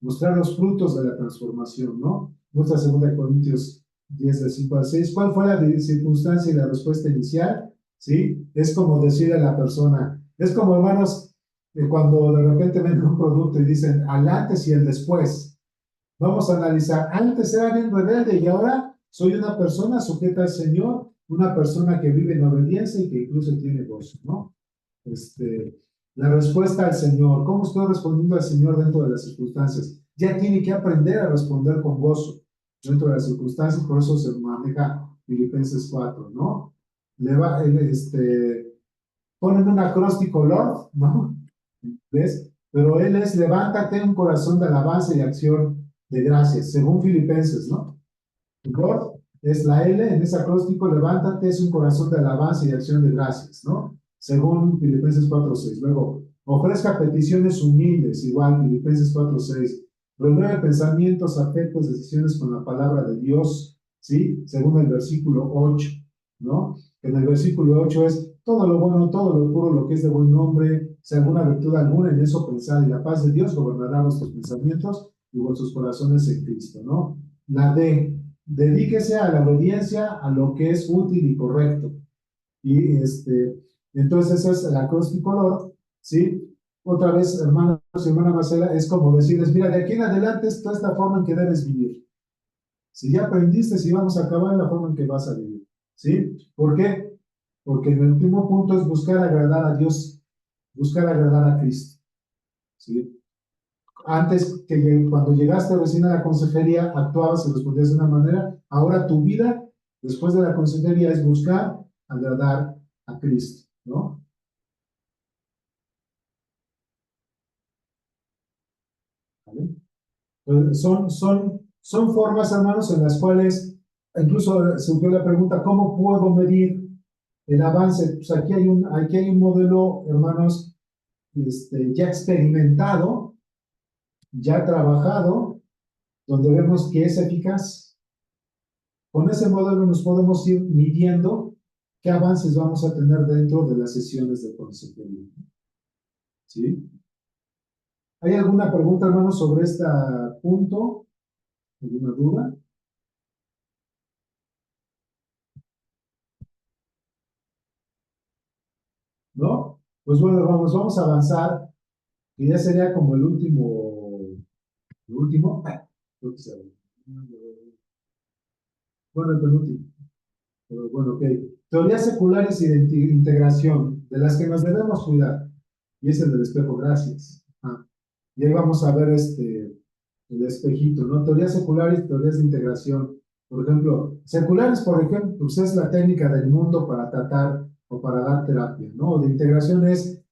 Mostrar los frutos de la transformación, ¿no? Nuestra 2 Corintios 10, del 5 al 6. ¿Cuál fue la circunstancia y la respuesta inicial? ¿Sí? Es como decirle a la persona, es como, hermanos, cuando de repente ven un producto y dicen al antes y el después. Vamos a analizar, antes era bien rebelde y ahora soy una persona sujeta al Señor, una persona que vive en obediencia y que incluso tiene gozo, ¿no? La respuesta al Señor, ¿cómo estoy respondiendo al Señor dentro de las circunstancias? Ya tiene que aprender a responder con gozo dentro de las circunstancias, por eso se maneja Filipenses 4, ¿no? Ponen un acróstico Lord, ¿no? ¿Ves? Pero él es, levántate un corazón de alabanza y acción de gracias, según Filipenses, ¿no? Lord es la L, en ese acróstico, levántate es un corazón de alabanza y acción de gracias, ¿no? Según Filipenses 4:6. Luego, ofrezca peticiones humildes, igual Filipenses 4:6. Renueve pensamientos, afectos, decisiones con la palabra de Dios, ¿sí? Según el versículo 8, ¿no? En el versículo 8 es todo lo bueno, todo lo puro, lo que es de buen nombre, si alguna virtud alguna, en eso pensar, y la paz de Dios gobernará vuestros pensamientos y vuestros corazones en Cristo, ¿no? La D, dedíquese a la obediencia, a lo que es útil y correcto. Y entonces ese es el acróstico Lord, ¿sí? Otra vez, hermanos y hermana Marcela, es como decirles, mira, de aquí en adelante esta es la forma en que debes vivir. Si ya aprendiste, si vamos a acabar la forma en que vas a vivir, ¿sí? ¿Por qué? Porque el último punto es buscar agradar a Dios, buscar agradar a Cristo, ¿sí? Antes que cuando llegaste recién a la consejería, actuabas y respondías de una manera. Ahora tu vida, después de la consejería, es buscar agradar a Cristo, ¿no? ¿Vale? Entonces, son formas, hermanos, en las cuales, incluso surgió la pregunta, ¿cómo puedo medir el avance? Pues aquí hay un modelo, hermanos, ya experimentado, ya trabajado, donde vemos que es eficaz. Con ese modelo nos podemos ir midiendo qué avances vamos a tener dentro de las sesiones de consejería. ¿Sí? ¿Hay alguna pregunta, hermanos, sobre este punto? ¿Alguna duda? Pues bueno, vamos a avanzar, y ya sería como el último, creo que será. Bueno, el penúltimo, pero bueno, ok. Teorías seculares y de integración, de las que nos debemos cuidar, y es el del espejo, gracias. Y ahí vamos a ver el espejito, ¿no? Teorías seculares y teorías de integración. Por ejemplo, seculares, por ejemplo, pues es la técnica del mundo para tratar o para dar terapia, ¿no? De integración es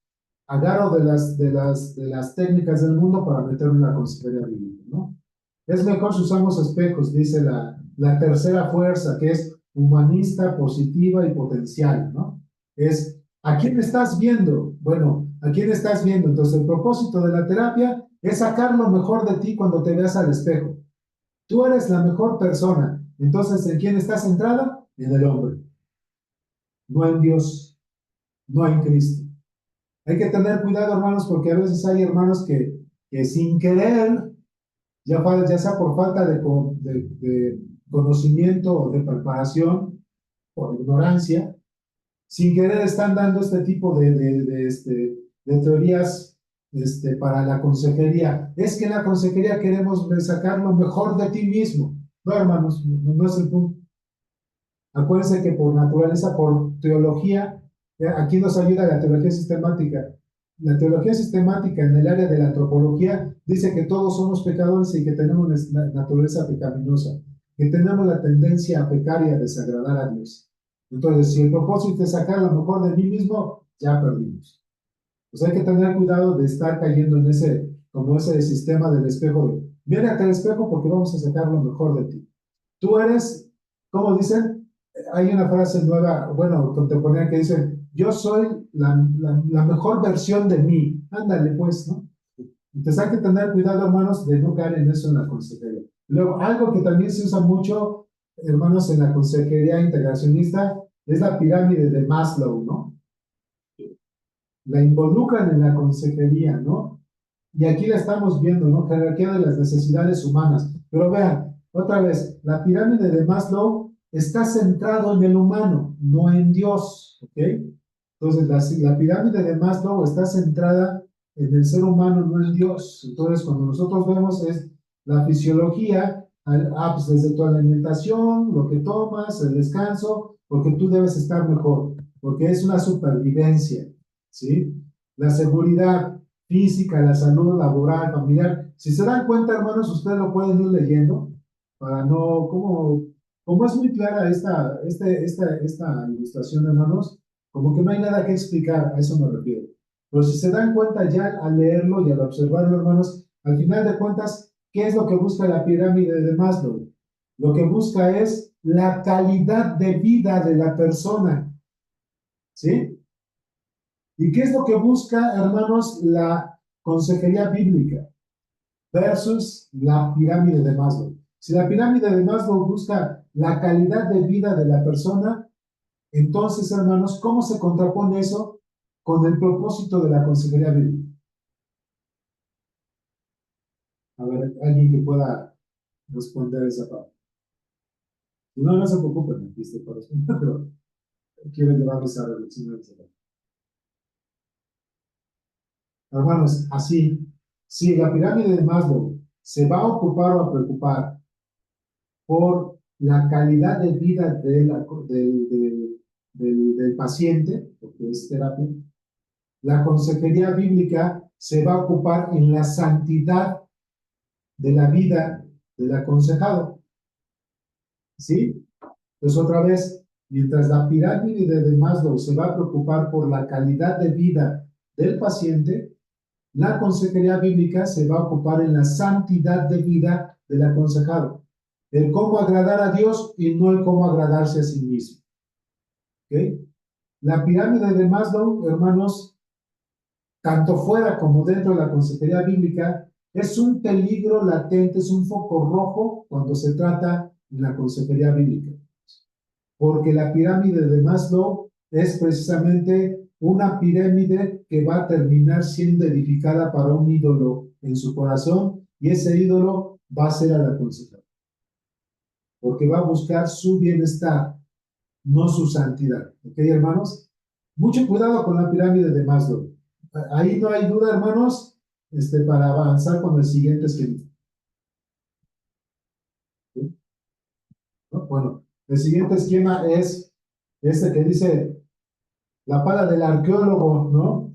agarro de las técnicas del mundo para meterme en la consejería bíblica, ¿no? Es mejor si usamos espejos, dice la tercera fuerza, que es humanista, positiva y potencial, ¿no? Es, ¿a quién estás viendo? Bueno, ¿a quién estás viendo? Entonces, el propósito de la terapia es sacar lo mejor de ti cuando te veas al espejo. Tú eres la mejor persona. Entonces, ¿en quién estás centrada? En el hombre, no en Dios, no en Cristo. Hay que tener cuidado, hermanos, porque a veces hay hermanos que sin querer, ya sea por falta de conocimiento o de preparación, por ignorancia, sin querer están dando este tipo de teorías para la consejería. Es que en la consejería queremos sacar lo mejor de ti mismo. No, hermanos, no es el punto. Acuérdense que por naturaleza, por teología, aquí nos ayuda la teología sistemática. La teología sistemática en el área de la antropología dice que todos somos pecadores y que tenemos una naturaleza pecaminosa, que tenemos la tendencia a pecar y a desagradar a Dios. Entonces, si el propósito es sacar lo mejor de mí mismo, ya perdimos. Pues hay que tener cuidado de estar cayendo en como ese sistema del espejo de, mírate al espejo porque vamos a sacar lo mejor de ti. Tú eres, ¿cómo dicen? Hay una frase nueva, bueno, contemporánea que dice, yo soy la mejor versión de mí. Ándale, pues, ¿no? Entonces hay que tener cuidado, hermanos, de no caer en eso en la consejería. Luego, algo que también se usa mucho, hermanos, en la consejería integracionista, es la pirámide de Maslow, ¿no? La involucran en la consejería, ¿no? Y aquí la estamos viendo, ¿no? Jerarquía de las necesidades humanas. Pero vean, otra vez, la pirámide de Maslow está centrado en el humano, no en Dios, ¿ok? Entonces, la pirámide de Maslow está centrada en el ser humano, no en Dios. Entonces, cuando nosotros vemos es la fisiología, pues desde tu alimentación, lo que tomas, el descanso, porque tú debes estar mejor, porque es una supervivencia, ¿sí? La seguridad física, la salud laboral, familiar. Si se dan cuenta, hermanos, ustedes lo pueden ir leyendo para no, como es muy clara esta ilustración, hermanos, como que no hay nada que explicar, a eso me refiero. Pero si se dan cuenta ya al leerlo y al observarlo, hermanos, al final de cuentas, ¿qué es lo que busca la pirámide de Maslow? Lo que busca es la calidad de vida de la persona, ¿sí? ¿Y qué es lo que busca, hermanos, la consejería bíblica versus la pirámide de Maslow? Si la pirámide de Maslow busca la calidad de vida de la persona, entonces, hermanos, ¿cómo se contrapone eso con el propósito de la consejería bíblica? A ver, alguien que pueda responder esa parte. Si no, no se preocupen, aquí estoy para responder, pero quiero llevarles a reflexionar esa parte. Hermanos, así, si la pirámide de Maslow se va a ocupar o a preocupar por la calidad de vida del paciente, porque es terapia, la consejería bíblica se va a ocupar en la santidad de la vida del aconsejado. ¿Sí? Entonces, otra vez, mientras la pirámide de Maslow se va a preocupar por la calidad de vida del paciente, la consejería bíblica se va a ocupar en la santidad de vida del aconsejado. El cómo agradar a Dios y no el cómo agradarse a sí mismo. ¿Ok? La pirámide de Maslow, hermanos, tanto fuera como dentro de la consejería bíblica, es un peligro latente, es un foco rojo cuando se trata de la consejería bíblica. Porque la pirámide de Maslow es precisamente una pirámide que va a terminar siendo edificada para un ídolo en su corazón, y ese ídolo va a ser a la consejera, porque va a buscar su bienestar, no su santidad. ¿Ok, hermanos? Mucho cuidado con la pirámide de Maslow. Ahí no hay duda, hermanos, para avanzar con el siguiente esquema. ¿Sí? ¿No? Bueno, el siguiente esquema es este que dice la pala del arqueólogo, ¿no?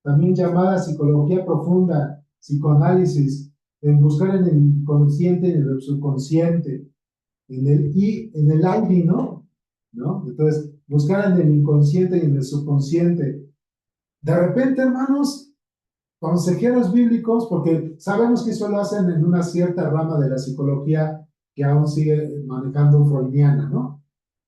También llamada psicología profunda, psicoanálisis, en buscar en el inconsciente y en el subconsciente, en el ID, ¿no? Entonces, buscar en el inconsciente y en el subconsciente. De repente, hermanos, consejeros bíblicos, porque sabemos que eso lo hacen en una cierta rama de la psicología que aún sigue manejando freudiana, ¿no?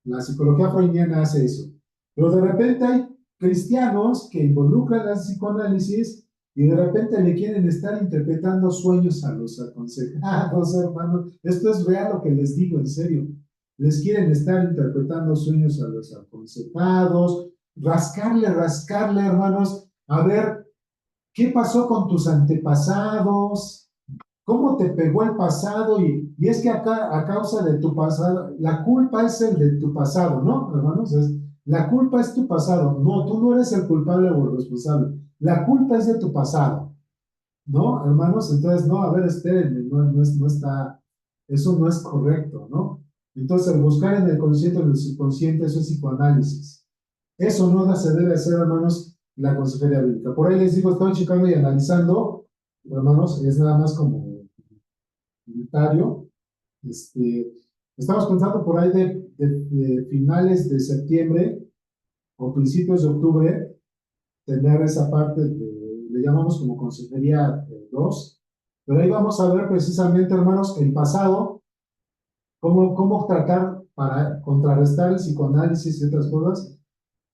La psicología freudiana hace eso. Pero de repente hay cristianos que involucran el psicoanálisis y de repente le quieren estar interpretando sueños a los aconsejados, hermanos. Esto es real lo que les digo, en serio. Les quieren estar interpretando sueños a los aconsejados, rascarle, hermanos, a ver qué pasó con tus antepasados, cómo te pegó el pasado y es que acá a causa de tu pasado, la culpa es el de tu pasado, ¿no, hermanos? La culpa es tu pasado, no, tú no eres el culpable o el responsable, la culpa es de tu pasado, ¿no, hermanos? Entonces, no, a ver, espérenme, no está, eso no es correcto, ¿no? Entonces, el buscar en el consciente o en el subconsciente, eso es psicoanálisis. Eso no se debe hacer, hermanos, la consejería bíblica. Por ahí les digo, estoy checando y analizando, hermanos, es nada más como comentario. Estamos pensando por ahí de finales de septiembre o principios de octubre, tener esa parte, le llamamos como consejería 2, pero ahí vamos a ver precisamente, hermanos, el pasado, cómo tratar para contrarrestar el psicoanálisis y otras cosas,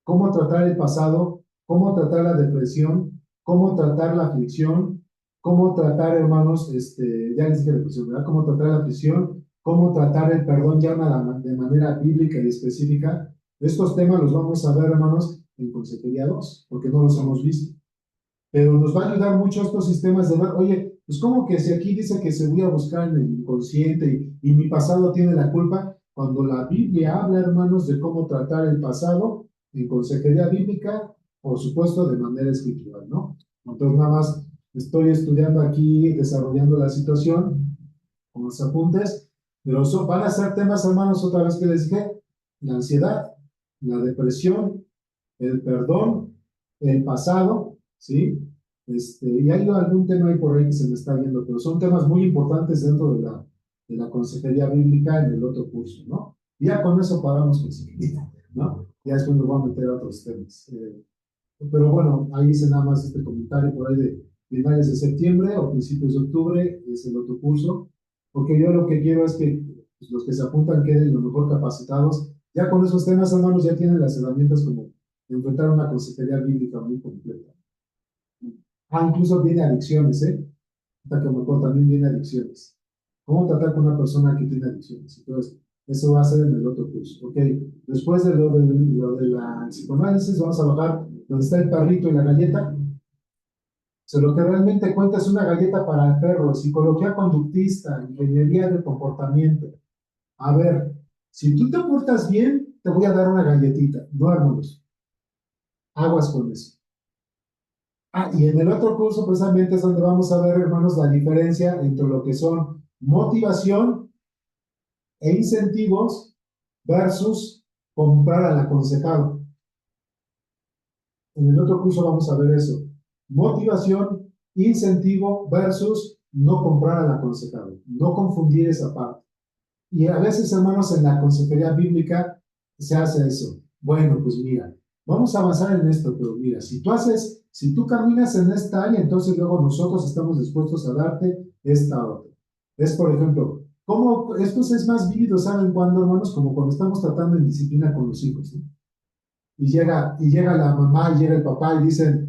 cómo tratar el pasado, cómo tratar la depresión, cómo tratar la aflicción, cómo tratar, hermanos, ya les dije depresión, ¿verdad? Cómo tratar la aflicción, cómo tratar el perdón ya de manera bíblica y específica. Estos temas los vamos a ver, hermanos, en Consejería 2, porque no los hemos visto. Pero nos va a ayudar mucho estos sistemas de ver, oye, pues como que si aquí dice que se voy a buscar en el inconsciente y mi pasado tiene la culpa, cuando la Biblia habla, hermanos, de cómo tratar el pasado en consejería bíblica, por supuesto, de manera espiritual, ¿no? Entonces, nada más estoy estudiando aquí, desarrollando la situación con los apuntes, pero van a ser temas, hermanos, otra vez que les dije, la ansiedad, la depresión, el perdón, el pasado, ¿sí? Y hay algún tema ahí por ahí que se me está viendo, pero son temas muy importantes dentro de la consejería bíblica en el otro curso, ¿no? Y ya con eso paramos consejería, ¿no? Ya después nos vamos a meter a otros temas. Pero bueno, ahí hice nada más este comentario por ahí de finales de septiembre o principios de octubre, es el otro curso, porque yo lo que quiero es que pues, los que se apuntan queden lo mejor capacitados. Ya con esos temas, hermanos, ya tienen las herramientas como enfrentar una consejería bíblica muy completa. Incluso viene adicciones, ¿eh? Hasta que mejor también viene adicciones. ¿Cómo tratar con una persona que tiene adicciones? Entonces, eso va a ser en el otro curso. Ok, después de lo de la psicoanálisis, vamos a bajar donde está el perrito y la galleta. Lo que realmente cuenta es una galleta para el perro, psicología conductista, ingeniería del comportamiento. A ver, si tú te portas bien, te voy a dar una galletita. No, hermanos. Aguas con eso. Y en el otro curso precisamente es donde vamos a ver, hermanos, la diferencia entre lo que son motivación e incentivos versus comprar al aconsejado. En el otro curso vamos a ver eso. Motivación, incentivo versus no comprar al aconsejado. No confundir esa parte. Y a veces, hermanos, en la consejería bíblica se hace eso. Bueno, pues mira, vamos a avanzar en esto, pero mira, si tú caminas en esta área, entonces luego nosotros estamos dispuestos a darte esta otra. Es, por ejemplo, ¿cómo? Esto es más vívido, ¿saben cuándo, hermanos? Como cuando estamos tratando en disciplina con los hijos, ¿no? Y llega la mamá y llega el papá y dicen,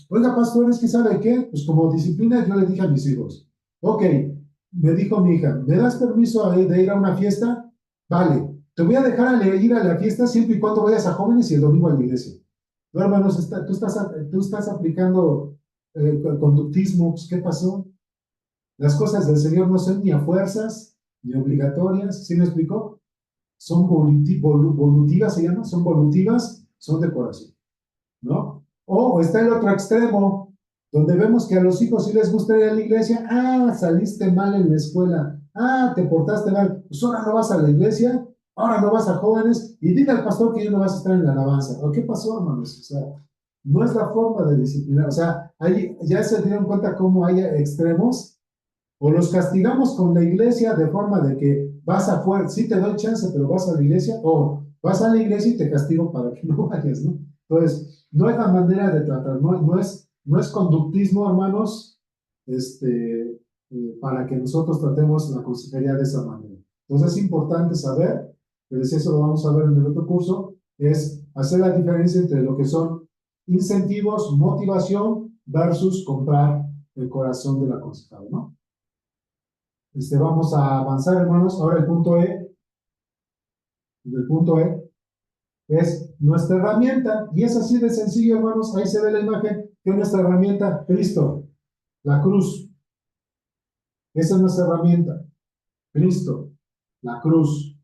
oiga, pastor, ¿es que sabe qué? Pues como disciplina yo le dije a mis hijos, ok, me dijo mi hija, ¿me das permiso de ir a una fiesta? Vale, te voy a dejar ir a la fiesta siempre y cuando vayas a jóvenes y el domingo a la iglesia. No, hermanos, tú estás aplicando conductismo, pues, ¿qué pasó? Las cosas del Señor no son ni a fuerzas, ni obligatorias, ¿sí me explicó? Son volutivas, se llama, son volutivas, son de corazón, ¿no? O está el otro extremo, donde vemos que a los hijos sí les gusta ir a la iglesia. Ah, saliste mal en la escuela. Ah, te portaste mal. Pues ahora no vas a la iglesia, ahora no vas a jóvenes, y dile al pastor que ya no vas a estar en la alabanza. ¿O qué pasó, hermanos? O sea, no es la forma de disciplinar. O sea, ahí ya se dieron cuenta cómo hay extremos. O los castigamos con la iglesia de forma de que vas afuera, sí te doy chance, pero vas a la iglesia, o vas a la iglesia y te castigo para que no vayas, ¿no? Entonces, no es la manera de tratar, no es conductismo, hermanos, para que nosotros tratemos la consejería de esa manera. Entonces, es importante saber, pero si eso lo vamos a ver en el otro curso, es hacer la diferencia entre lo que son incentivos, motivación, versus comprar el corazón del aconsejado, ¿no? Vamos a avanzar, hermanos. Ahora el punto E es nuestra herramienta, y es así de sencillo, hermanos. Ahí se ve la imagen, que es nuestra herramienta, Cristo, la cruz. Esa es nuestra herramienta, Cristo, la cruz,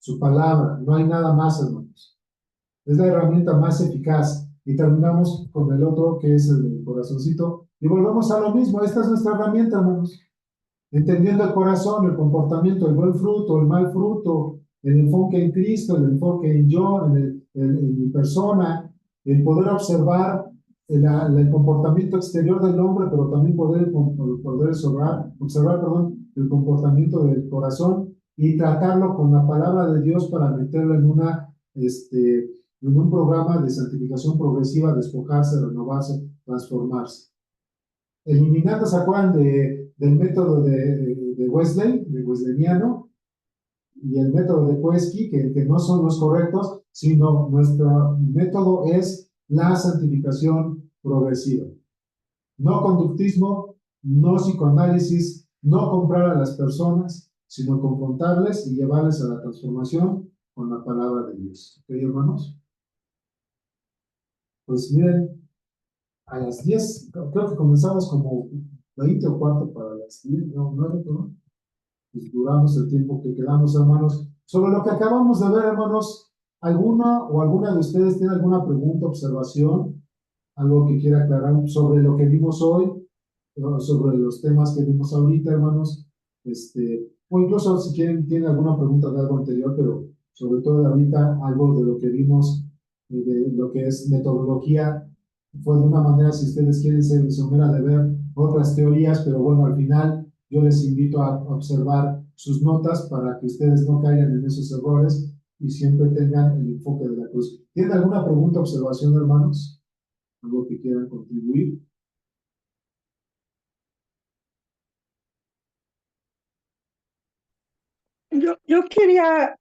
su palabra. No hay nada más, hermanos. Es la herramienta más eficaz. Y terminamos con el otro, que es el del corazoncito. Y volvemos a lo mismo. Esta es nuestra herramienta, hermanos. Entendiendo el corazón, el comportamiento, el buen fruto, el mal fruto, el enfoque en Cristo, el enfoque en yo, en mi persona, el poder observar el comportamiento exterior del hombre, pero también poder observar, perdón, el comportamiento del corazón y tratarlo con la palabra de Dios para meterlo en un programa de santificación progresiva, despojarse, renovarse, transformarse. Eliminando, ¿se acuerdan del método de Wesley, de Wesleyano, y el método de Koeski, que no son los correctos, sino nuestro método es la santificación progresiva? No conductismo, no psicoanálisis, no comprar a las personas, sino confrontarles y llevarles a la transformación con la palabra de Dios. ¿Ok, hermanos? Pues miren, a las 10, creo que comenzamos como 20 o cuarto para las 10, no, 9, ¿no? Pues duramos el tiempo que quedamos, hermanos. Sobre lo que acabamos de ver, hermanos, ¿alguna de ustedes tiene alguna pregunta, observación, algo que quiera aclarar sobre lo que vimos hoy, sobre los temas que vimos ahorita, hermanos? O incluso si quieren, tienen alguna pregunta de algo anterior, pero sobre todo de ahorita, algo de lo que vimos, de lo que es metodología, fue de una manera, si ustedes quieren ser somera de ver otras teorías, pero bueno, al final yo les invito a observar sus notas para que ustedes no caigan en esos errores y siempre tengan el enfoque de la cruz. ¿Tienen alguna pregunta, observación, hermanos? ¿Algo que quieran contribuir? Yo quería,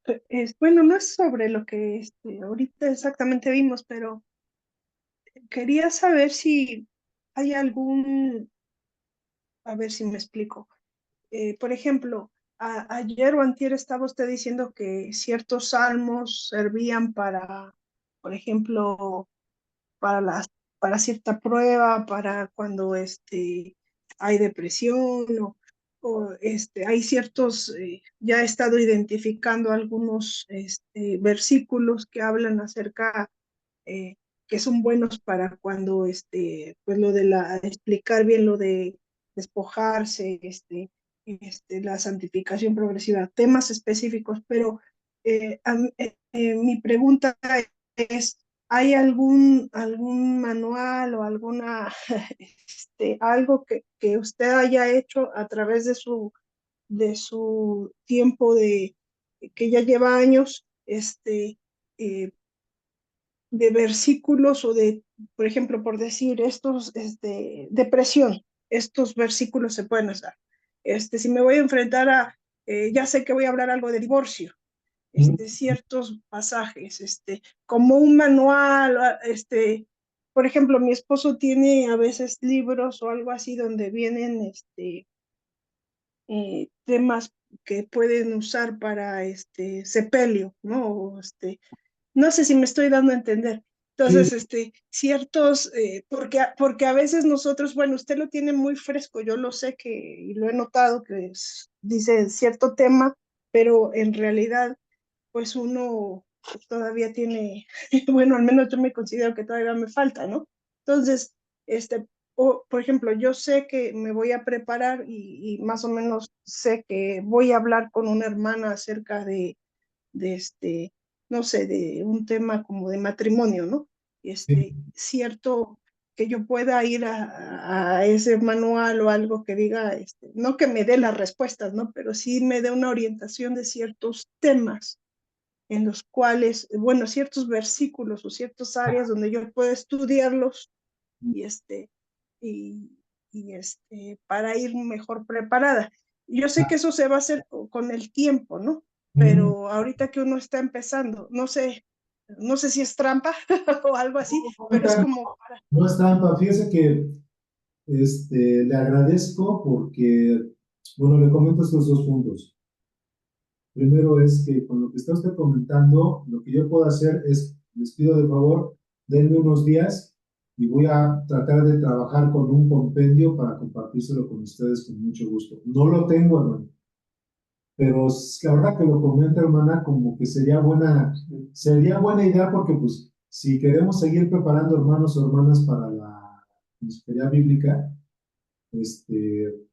bueno, no es sobre lo que ahorita exactamente vimos, pero quería saber si hay a ver si me explico. Por ejemplo, ayer o antier estaba usted diciendo que ciertos salmos servían para, por ejemplo, para para cierta prueba, para cuando hay depresión o hay ciertos, ya he estado identificando algunos versículos que hablan acerca, eh, que son buenos para cuando, pues lo de explicar bien lo de despojarse, la santificación progresiva, temas específicos, pero mi pregunta es, ¿hay algún manual o algo que usted haya hecho a través de su tiempo que ya lleva años, eh, de versículos o por ejemplo, por decir, depresión, estos versículos se pueden usar? Si me voy a enfrentar ya sé que voy a hablar algo de divorcio, ciertos pasajes, como un manual, por ejemplo, mi esposo tiene a veces libros o algo así donde vienen, temas que pueden usar para, sepelio, ¿no? No sé si me estoy dando a entender. Sí, Entonces, ciertos, porque a veces nosotros, bueno, usted lo tiene muy fresco, yo lo sé y lo he notado dice cierto tema, pero en realidad pues uno pues, todavía tiene, bueno, al menos yo me considero que todavía me falta, ¿no? Entonces, por ejemplo, yo sé que me voy a preparar y más o menos sé que voy a hablar con una hermana acerca de no sé, de un tema como de matrimonio, ¿no? Sí, Cierto que yo pueda ir a ese manual o algo que diga, no que me dé las respuestas, ¿no? Pero sí me dé una orientación de ciertos temas en los cuales, bueno, ciertos versículos o ciertas áreas donde yo puedo estudiarlos y y, para ir mejor preparada. Yo sé que eso se va a hacer con el tiempo, ¿no? mm, Pero ahorita que uno está empezando, no sé si es trampa o algo así, pero es ahorita como para, no es trampa. Fíjese que le agradezco porque, bueno, le comento estos dos puntos. Primero es que con lo que está usted comentando, lo que yo puedo hacer es, les pido de favor, denme unos días y voy a tratar de trabajar con un compendio para compartírselo con ustedes con mucho gusto. No lo tengo, hermano, pero la verdad que lo comenta, hermana, como que sería buena idea porque, pues, si queremos seguir preparando hermanos o hermanas para la consejería bíblica, este,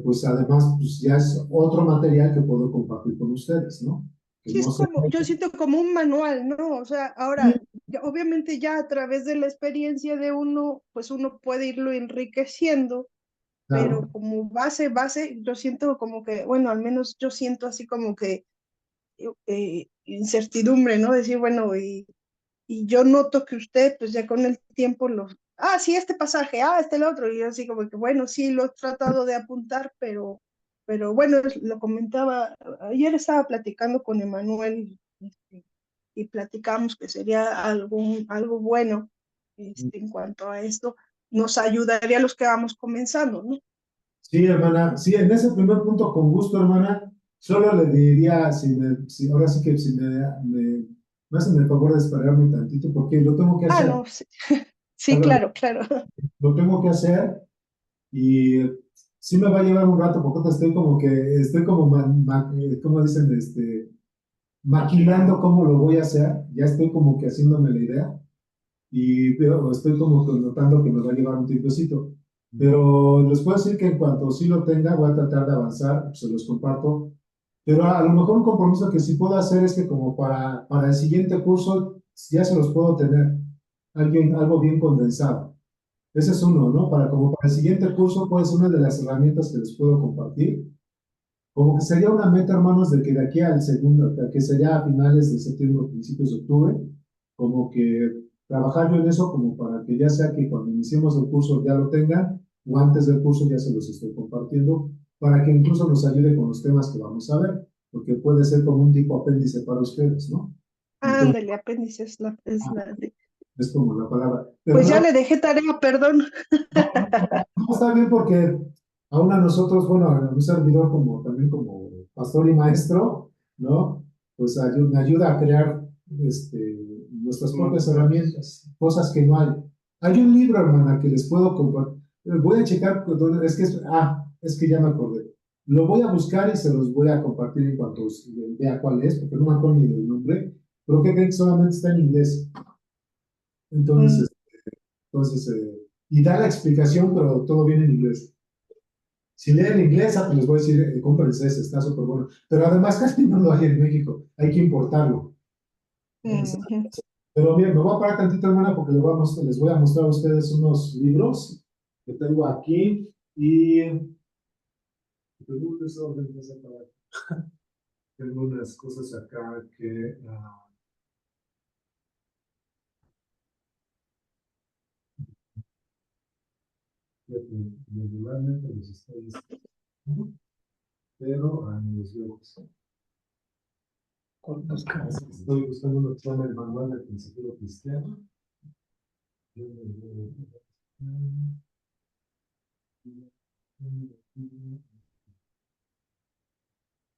pues además, pues ya es otro material que puedo compartir con ustedes, ¿no? Que sí no es sé. como, yo siento como un manual, ¿no? O sea, ahora, obviamente ya a través de la experiencia de uno, pues uno puede irlo enriqueciendo, pero Claro, como base, yo siento como que, bueno, al menos yo siento así como que incertidumbre, ¿no? Decir, bueno, y yo noto que usted, pues ya con el tiempo sí, este pasaje, el otro, y yo así como que, bueno, sí, lo he tratado de apuntar, pero bueno, lo comentaba, ayer estaba platicando con Emanuel, y platicamos que sería algo bueno, en cuanto a esto, nos ayudaría a los que vamos comenzando, ¿no? sí, hermana, sí, en ese primer punto, con gusto, hermana, solo le diría, ahora sí que si me hacen el favor de esperarme tantito, porque lo tengo que hacer, No, sí, sí, claro, claro. lo tengo que hacer y sí me va a llevar un rato, porque estoy como, ¿cómo dicen? Maquinando cómo lo voy a hacer, ya estoy como que haciéndome la idea, pero estoy como que notando que me va a llevar un tiempecito. Pero les puedo decir que en cuanto sí lo tenga, voy a tratar de avanzar, se los comparto. Pero a lo mejor un compromiso que sí puedo hacer es que como para el siguiente curso ya se los puedo tener algo bien condensado. Ese es uno, ¿no? Como para el siguiente curso puede ser una de las herramientas que les puedo compartir. Como que sería una meta, hermanos, de que de aquí al segundo, que sería a finales de septiembre o principios de octubre, como que trabajar yo en eso como para que ya sea que cuando iniciemos el curso ya lo tengan, o antes del curso ya se los estoy compartiendo, para que incluso nos ayude con los temas que vamos a ver, porque puede ser como un tipo apéndice para ustedes, ¿no? Entonces, Ándale, apéndice es como la palabra. Pero pues ya no, le dejé tarea, perdón. no está bien porque aún a nosotros, bueno, a un servidor también como pastor y maestro, ¿no? Pues me ayuda a crear nuestras propias herramientas, cosas que no hay. Hay un libro, hermana, que les puedo compartir. Voy a checar, es que ya me acordé. Lo voy a buscar y se los voy a compartir en cuanto vea cuál es, porque no me acuerdo ni del nombre, pero que creen que solamente está en inglés. Mm, Entonces, y da la explicación, pero todo viene en inglés. Si leen inglés, pues les voy a decir, cómprense ese, está súper bueno. Pero además casi no lo hay en México, hay que importarlo. ujú. Pero miren, me voy a parar tantito, hermana, porque les voy a mostrar a ustedes unos libros que tengo aquí y tengo unas cosas acá que regularmente les estoy diciendo, pero a mis ojos. Estoy buscando uno que se llama el Manual del Consejero Cristiano.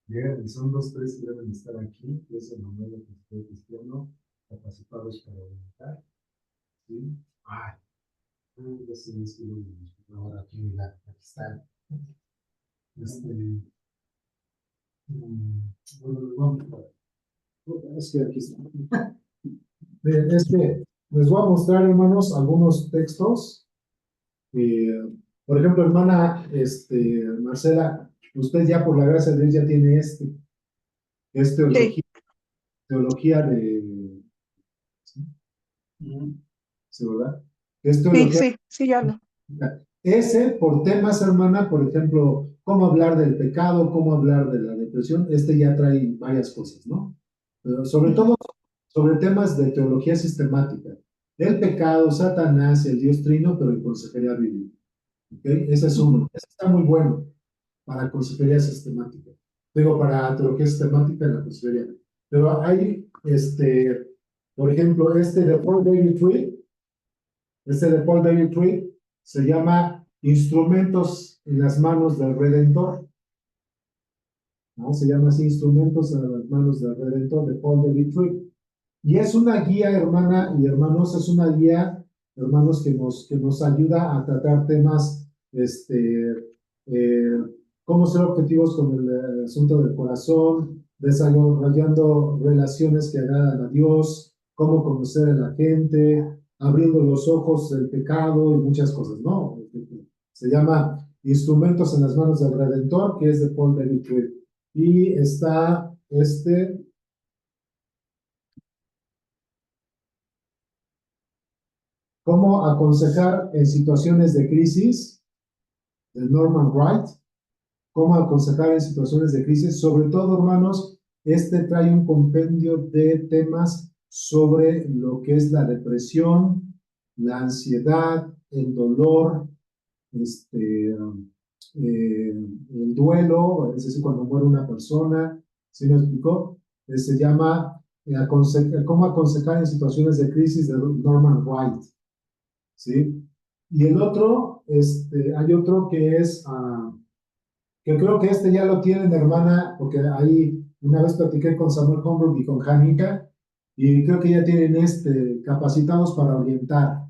Llegan, son los tres que deben estar aquí, que es el Manual del Consejero Cristiano, capacitados para orientar. ¿Sí? Ay, ya se me escribió ahora aquí, mira, aquí está. Este, bueno, vamos a ver. Es que aquí está. Miren, es que les voy a mostrar, hermanos, algunos textos. Eh, por ejemplo, hermana Marcela, usted ya por la gracia de Dios ya tiene es Sí, teología de, Ujú. ¿sí, verdad? Es sí, teología. sí, sí, ya lo. Ese, por temas, hermana, por ejemplo, cómo hablar del pecado, cómo hablar de la depresión, ya trae varias cosas, ¿no? Pero sobre Ujú. todo sobre temas de teología sistemática. El pecado, Satanás, el Dios Trino, pero en consejería bíblica. ¿Ok? Ese es Ujú. uno. Ese está muy bueno para consejería sistemática. Digo, para teología sistemática en la consejería. Pero hay, por ejemplo, de Paul David Tripp, de Paul David Tripp, se llama Instrumentos en las manos del Redentor, ¿no? Se llama así, Instrumentos en las manos del Redentor, de Paul David Tripp. Y es una guía, hermana y hermanos, es una guía, hermanos, que nos ayuda a tratar temas, eh, cómo ser objetivos con el asunto del corazón, desarrollando relaciones que agradan a Dios, cómo conocer a la gente, abriendo los ojos del pecado y muchas cosas, ¿no? Se llama Instrumentos en las manos del Redentor, que es de Paul David Tripp. Y está cómo aconsejar en situaciones de crisis, de Norman Wright, cómo aconsejar en situaciones de crisis, sobre todo, hermanos, trae un compendio de temas sobre lo que es la depresión, la ansiedad, el dolor, el duelo, es decir, cuando muere una persona, ¿sí me explicó? Se llama cómo aconsejar en situaciones de crisis de Norman Wright. ¿Sí? Y el otro, hay otro que es, que creo que ya lo tienen, hermana, porque ahí una vez platiqué con Samuel Holmberg y con Janica, y creo que ya tienen capacitados para orientar.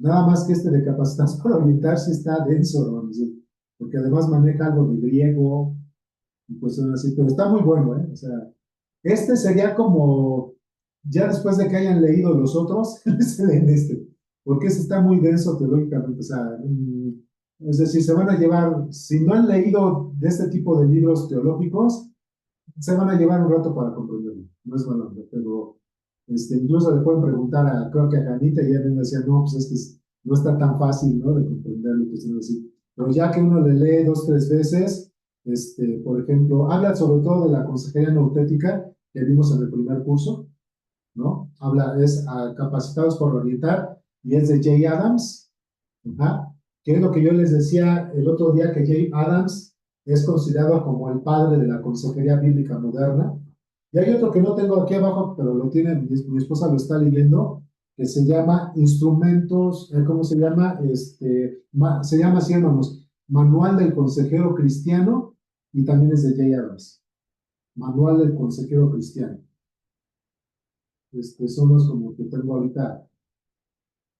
Nada más que de capacitados para orientar sí está denso, hermano, ¿sí? Porque además maneja algo de griego, y pues así, pero está muy bueno, ¿eh? O sea, sería como, ya después de que hayan leído los otros, se leen porque está muy denso teológicamente, o sea, es decir, se van a llevar, si no han leído de este tipo de libros teológicos, se van a llevar un rato para comprenderlo, no es malo, pero incluso le pueden preguntar creo que a Janita, y ella me decía, no, pues no está tan fácil, ¿no? De comprenderlo, pues así. Pero ya que uno le lee 2, 3 veces, por ejemplo, habla sobre todo de la consejería neutética que vimos en el primer curso, ¿no? Es Capacitados por Orientar, y es de Jay Adams, ajá, que es lo que yo les decía el otro día, que Jay Adams es considerado como el padre de la consejería bíblica moderna. Y hay otro que no tengo aquí abajo, pero lo tiene, mi esposa lo está leyendo, que se llama Instrumentos, ¿cómo se llama? Se llama así, hermanos, Manual del Consejero Cristiano, y también es de Jay Adams. Manual del Consejero Cristiano. Son los como que tengo ahorita.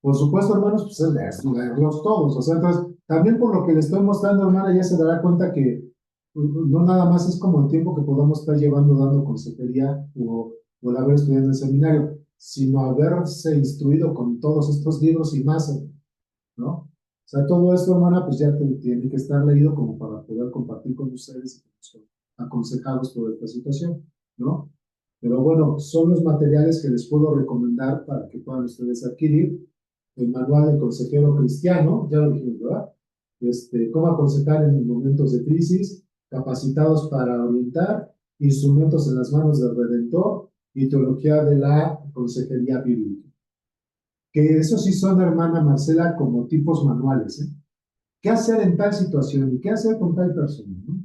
Por supuesto, hermanos, pues es leerlos todos. O sea, entonces, también por lo que le estoy mostrando, hermana, ya se dará cuenta que no nada más es como el tiempo que podamos estar llevando dando consejería o el haber estudiado en el seminario, sino haberse instruido con todos estos libros y más, ¿no? O sea, todo esto, hermana, pues ya tiene que estar leído como para poder compartir con ustedes y pues, aconsejados por esta situación, ¿no? Pero bueno, son los materiales que les puedo recomendar para que puedan ustedes adquirir. El manual del consejero cristiano, ya lo dijimos, ¿verdad? Cómo aconsejar en momentos de crisis, capacitados para orientar, instrumentos en las manos del Redentor y teología de la consejería bíblica. Que eso sí son, hermana Marcela, como tipos manuales, ¿eh? ¿Qué hacer en tal situación y qué hacer con tal persona, ¿no?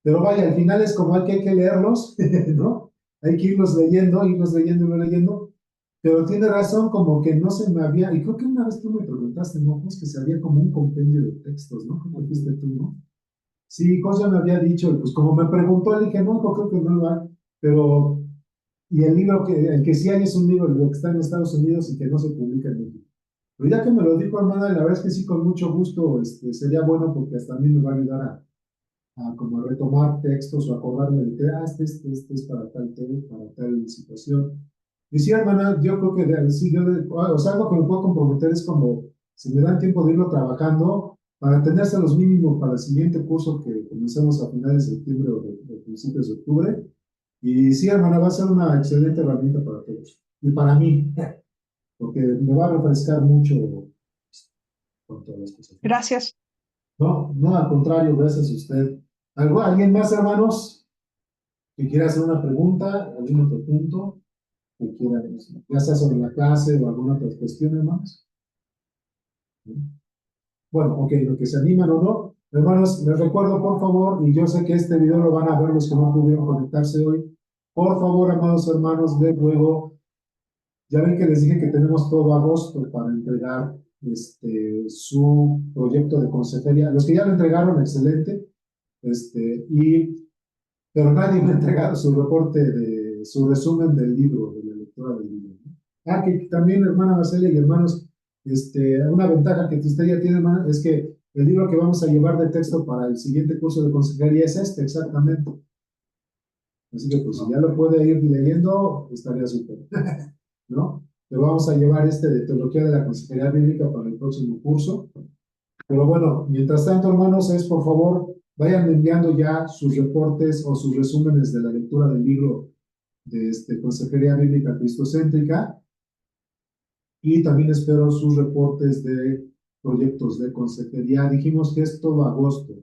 Pero vaya, al final es como hay que leerlos, ¿no? Hay que irlos leyendo, leyendo. Pero tiene razón, como que no se me había, y creo que una vez tú me preguntaste, ¿no? Pues que se había como un compendio de textos, ¿no? Como dijiste tú, ¿no? Sí, cosa me había dicho, y pues como me preguntó, le dije, no, creo que no lo hay, pero, y el libro el que sí hay es un libro, lo que está en Estados Unidos y que no se publica en México. Pero ya que me lo dijo, hermana, la verdad es que sí, con mucho gusto, sería bueno porque hasta a mí me va a ayudar a como retomar textos o acordarme de que este es para tal tema, para tal situación. Y sí, hermana, yo creo que sí, o sea, algo que me puedo comprometer es como, si me dan tiempo de irlo trabajando, para tenerse los mínimos para el siguiente curso que comencemos a finales de septiembre o de principios de octubre. Y sí, hermana, va a ser una excelente herramienta para todos. Y para mí, porque me va a refrescar mucho con todas las cosas. Gracias. No, no, al contrario, gracias a usted. ¿Alguien más, hermanos, que quiera hacer una pregunta, algún otro punto, que quiera, ya sea sobre la clase o alguna otra cuestión, hermanos? Bueno, ok, lo que se animan o no. Hermanos, les recuerdo, por favor, y yo sé que este video lo van a ver los que no pudieron conectarse hoy. Por favor, amados hermanos, de luego, ya ven que les dije que tenemos todo agosto para entregar su proyecto de consejería. Los que ya lo entregaron, excelente. Pero nadie me ha entregado su reporte su resumen del libro, de la lectura del libro, ¿no? Ah, que también, hermana Marcela y hermanos, una ventaja que usted ya tiene, hermana, es que el libro que vamos a llevar de texto para el siguiente curso de consejería es exactamente. Así que, pues, si ya lo puede ir leyendo, estaría súper, ¿no? Pero vamos a llevar de Teología de la Consejería Bíblica para el próximo curso. Pero bueno, mientras tanto, hermanos, por favor, vayan enviando ya sus reportes o sus resúmenes de la lectura del libro de Consejería Bíblica Cristocéntrica, y también espero sus reportes de proyectos de consejería. Dijimos que es todo agosto.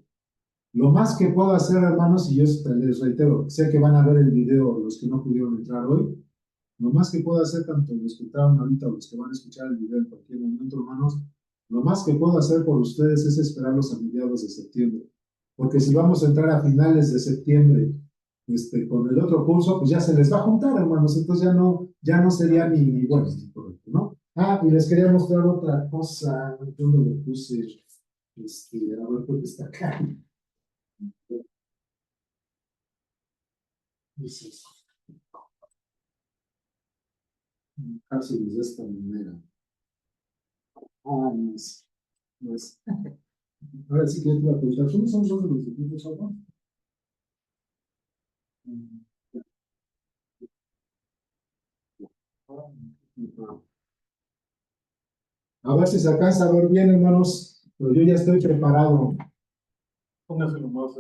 Lo más que puedo hacer, hermanos, y yo les reitero, sé que van a ver el video los que no pudieron entrar hoy, lo más que puedo hacer, tanto los que entraron ahorita o los que van a escuchar el video en cualquier momento, hermanos, lo más que puedo hacer por ustedes es esperarlos a mediados de septiembre. Porque si vamos a entrar a finales de septiembre con el otro curso, pues ya se les va a juntar, hermanos. Entonces ya no sería ni bueno, ni correcto, ¿no? Ah, y les quería mostrar otra cosa. Yo no lo puse. A ver, creo que está acá. Casi de esta manera. Ah, no es. No es. Ahora sí que yo te voy a preguntar, ¿cómo son todos los equipos ahora? A ver si se alcanza a ver bien, hermanos, pero yo ya estoy preparado. Póngaselo más.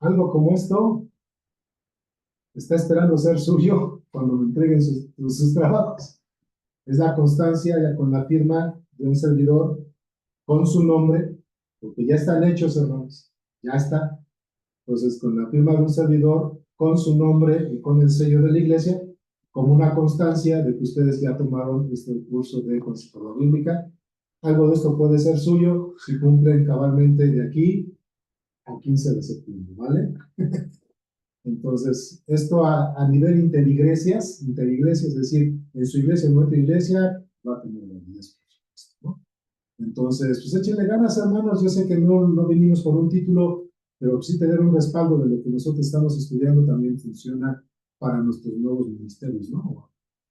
Algo como esto está esperando ser suyo cuando me entreguen sus trabajos. Es la constancia ya con la firma de un servidor con su nombre, porque ya están hechos, hermanos. Ya está. Entonces, con la firma de un servidor, con su nombre y con el sello de la iglesia, como una constancia de que ustedes ya tomaron este curso de consejería bíblica. Algo de esto puede ser suyo si cumplen cabalmente de aquí al 15 de septiembre, ¿vale? Entonces, esto a nivel interiglesias, es decir, en su iglesia, en nuestra iglesia, va a tener validez, por supuesto, ¿no? Entonces, pues échenle ganas, hermanos. Yo sé que no venimos por un título, pero sí tener un respaldo de lo que nosotros estamos estudiando también funciona para nuestros nuevos ministerios, ¿no?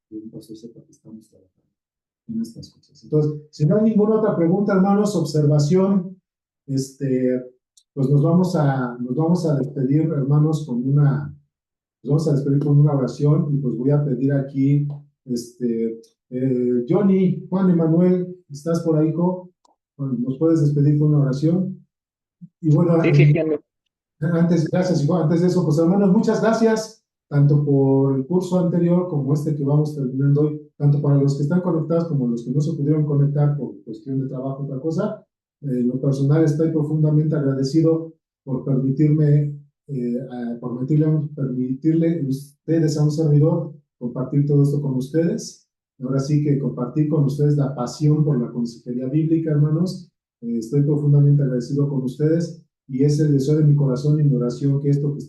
Que un pastor sepa que estamos trabajando en estas cosas. Entonces, si no hay ninguna otra pregunta, hermanos, observación, pues nos vamos a despedir, hermanos, nos vamos a despedir con una oración, y pues voy a pedir aquí, Johnny, Juan Emanuel, ¿estás por ahí, hijo? Bueno, ¿nos puedes despedir con una oración? Y bueno, Sí, sí, sí. gracias, hijo. Antes de eso, pues hermanos, muchas gracias, tanto por el curso anterior como este que vamos terminando hoy, tanto para los que están conectados como los que no se pudieron conectar por cuestión de trabajo o otra cosa. En lo personal, estoy profundamente agradecido por permitirle ustedes a un servidor compartir todo esto con ustedes. Ahora sí que compartir con ustedes la pasión por la consejería bíblica, hermanos. Estoy profundamente agradecido con ustedes, y es el deseo de mi corazón y mi oración que esto que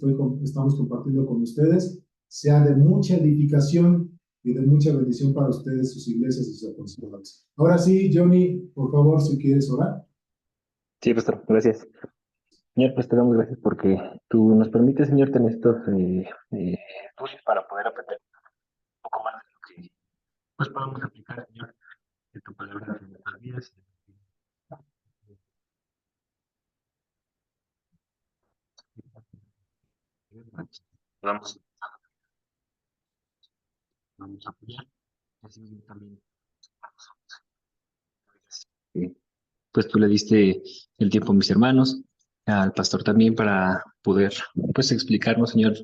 estamos compartiendo con ustedes sea de mucha edificación y de mucha bendición para ustedes, sus iglesias y sus apostolados. Ahora sí, Johnny, por favor, si quieres orar. Sí, pastor, gracias. Señor, pues te damos gracias porque tú nos permites, Señor, tener estos estudios para poder aprender un poco más de lo que pues podamos aplicar, Señor, de tu palabra en nuestras vidas. Vamos, vamos a apoyar. Así mismo también. Pues tú le diste el tiempo a mis hermanos, al pastor también, para poder, pues, explicarnos, Señor,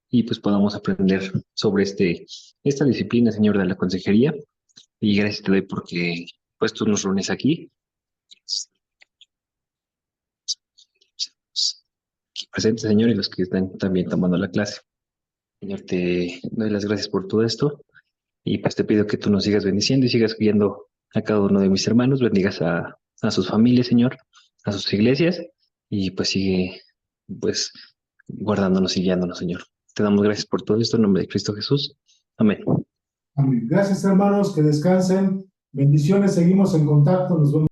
y pues podamos aprender sobre esta disciplina, Señor, de la consejería. Y gracias te doy porque, pues, tú nos reúnes aquí presentes, Señor, y los que están también tomando la clase. Señor, te doy las gracias por todo esto y pues te pido que tú nos sigas bendiciendo y sigas guiando a cada uno de mis hermanos, bendigas a sus familias, Señor, a sus iglesias y pues sigue pues guardándonos y guiándonos, Señor. Te damos gracias por todo esto en nombre de Cristo Jesús. Amén. Amén. Gracias, hermanos, que descansen. Bendiciones, seguimos en contacto. Nos vemos.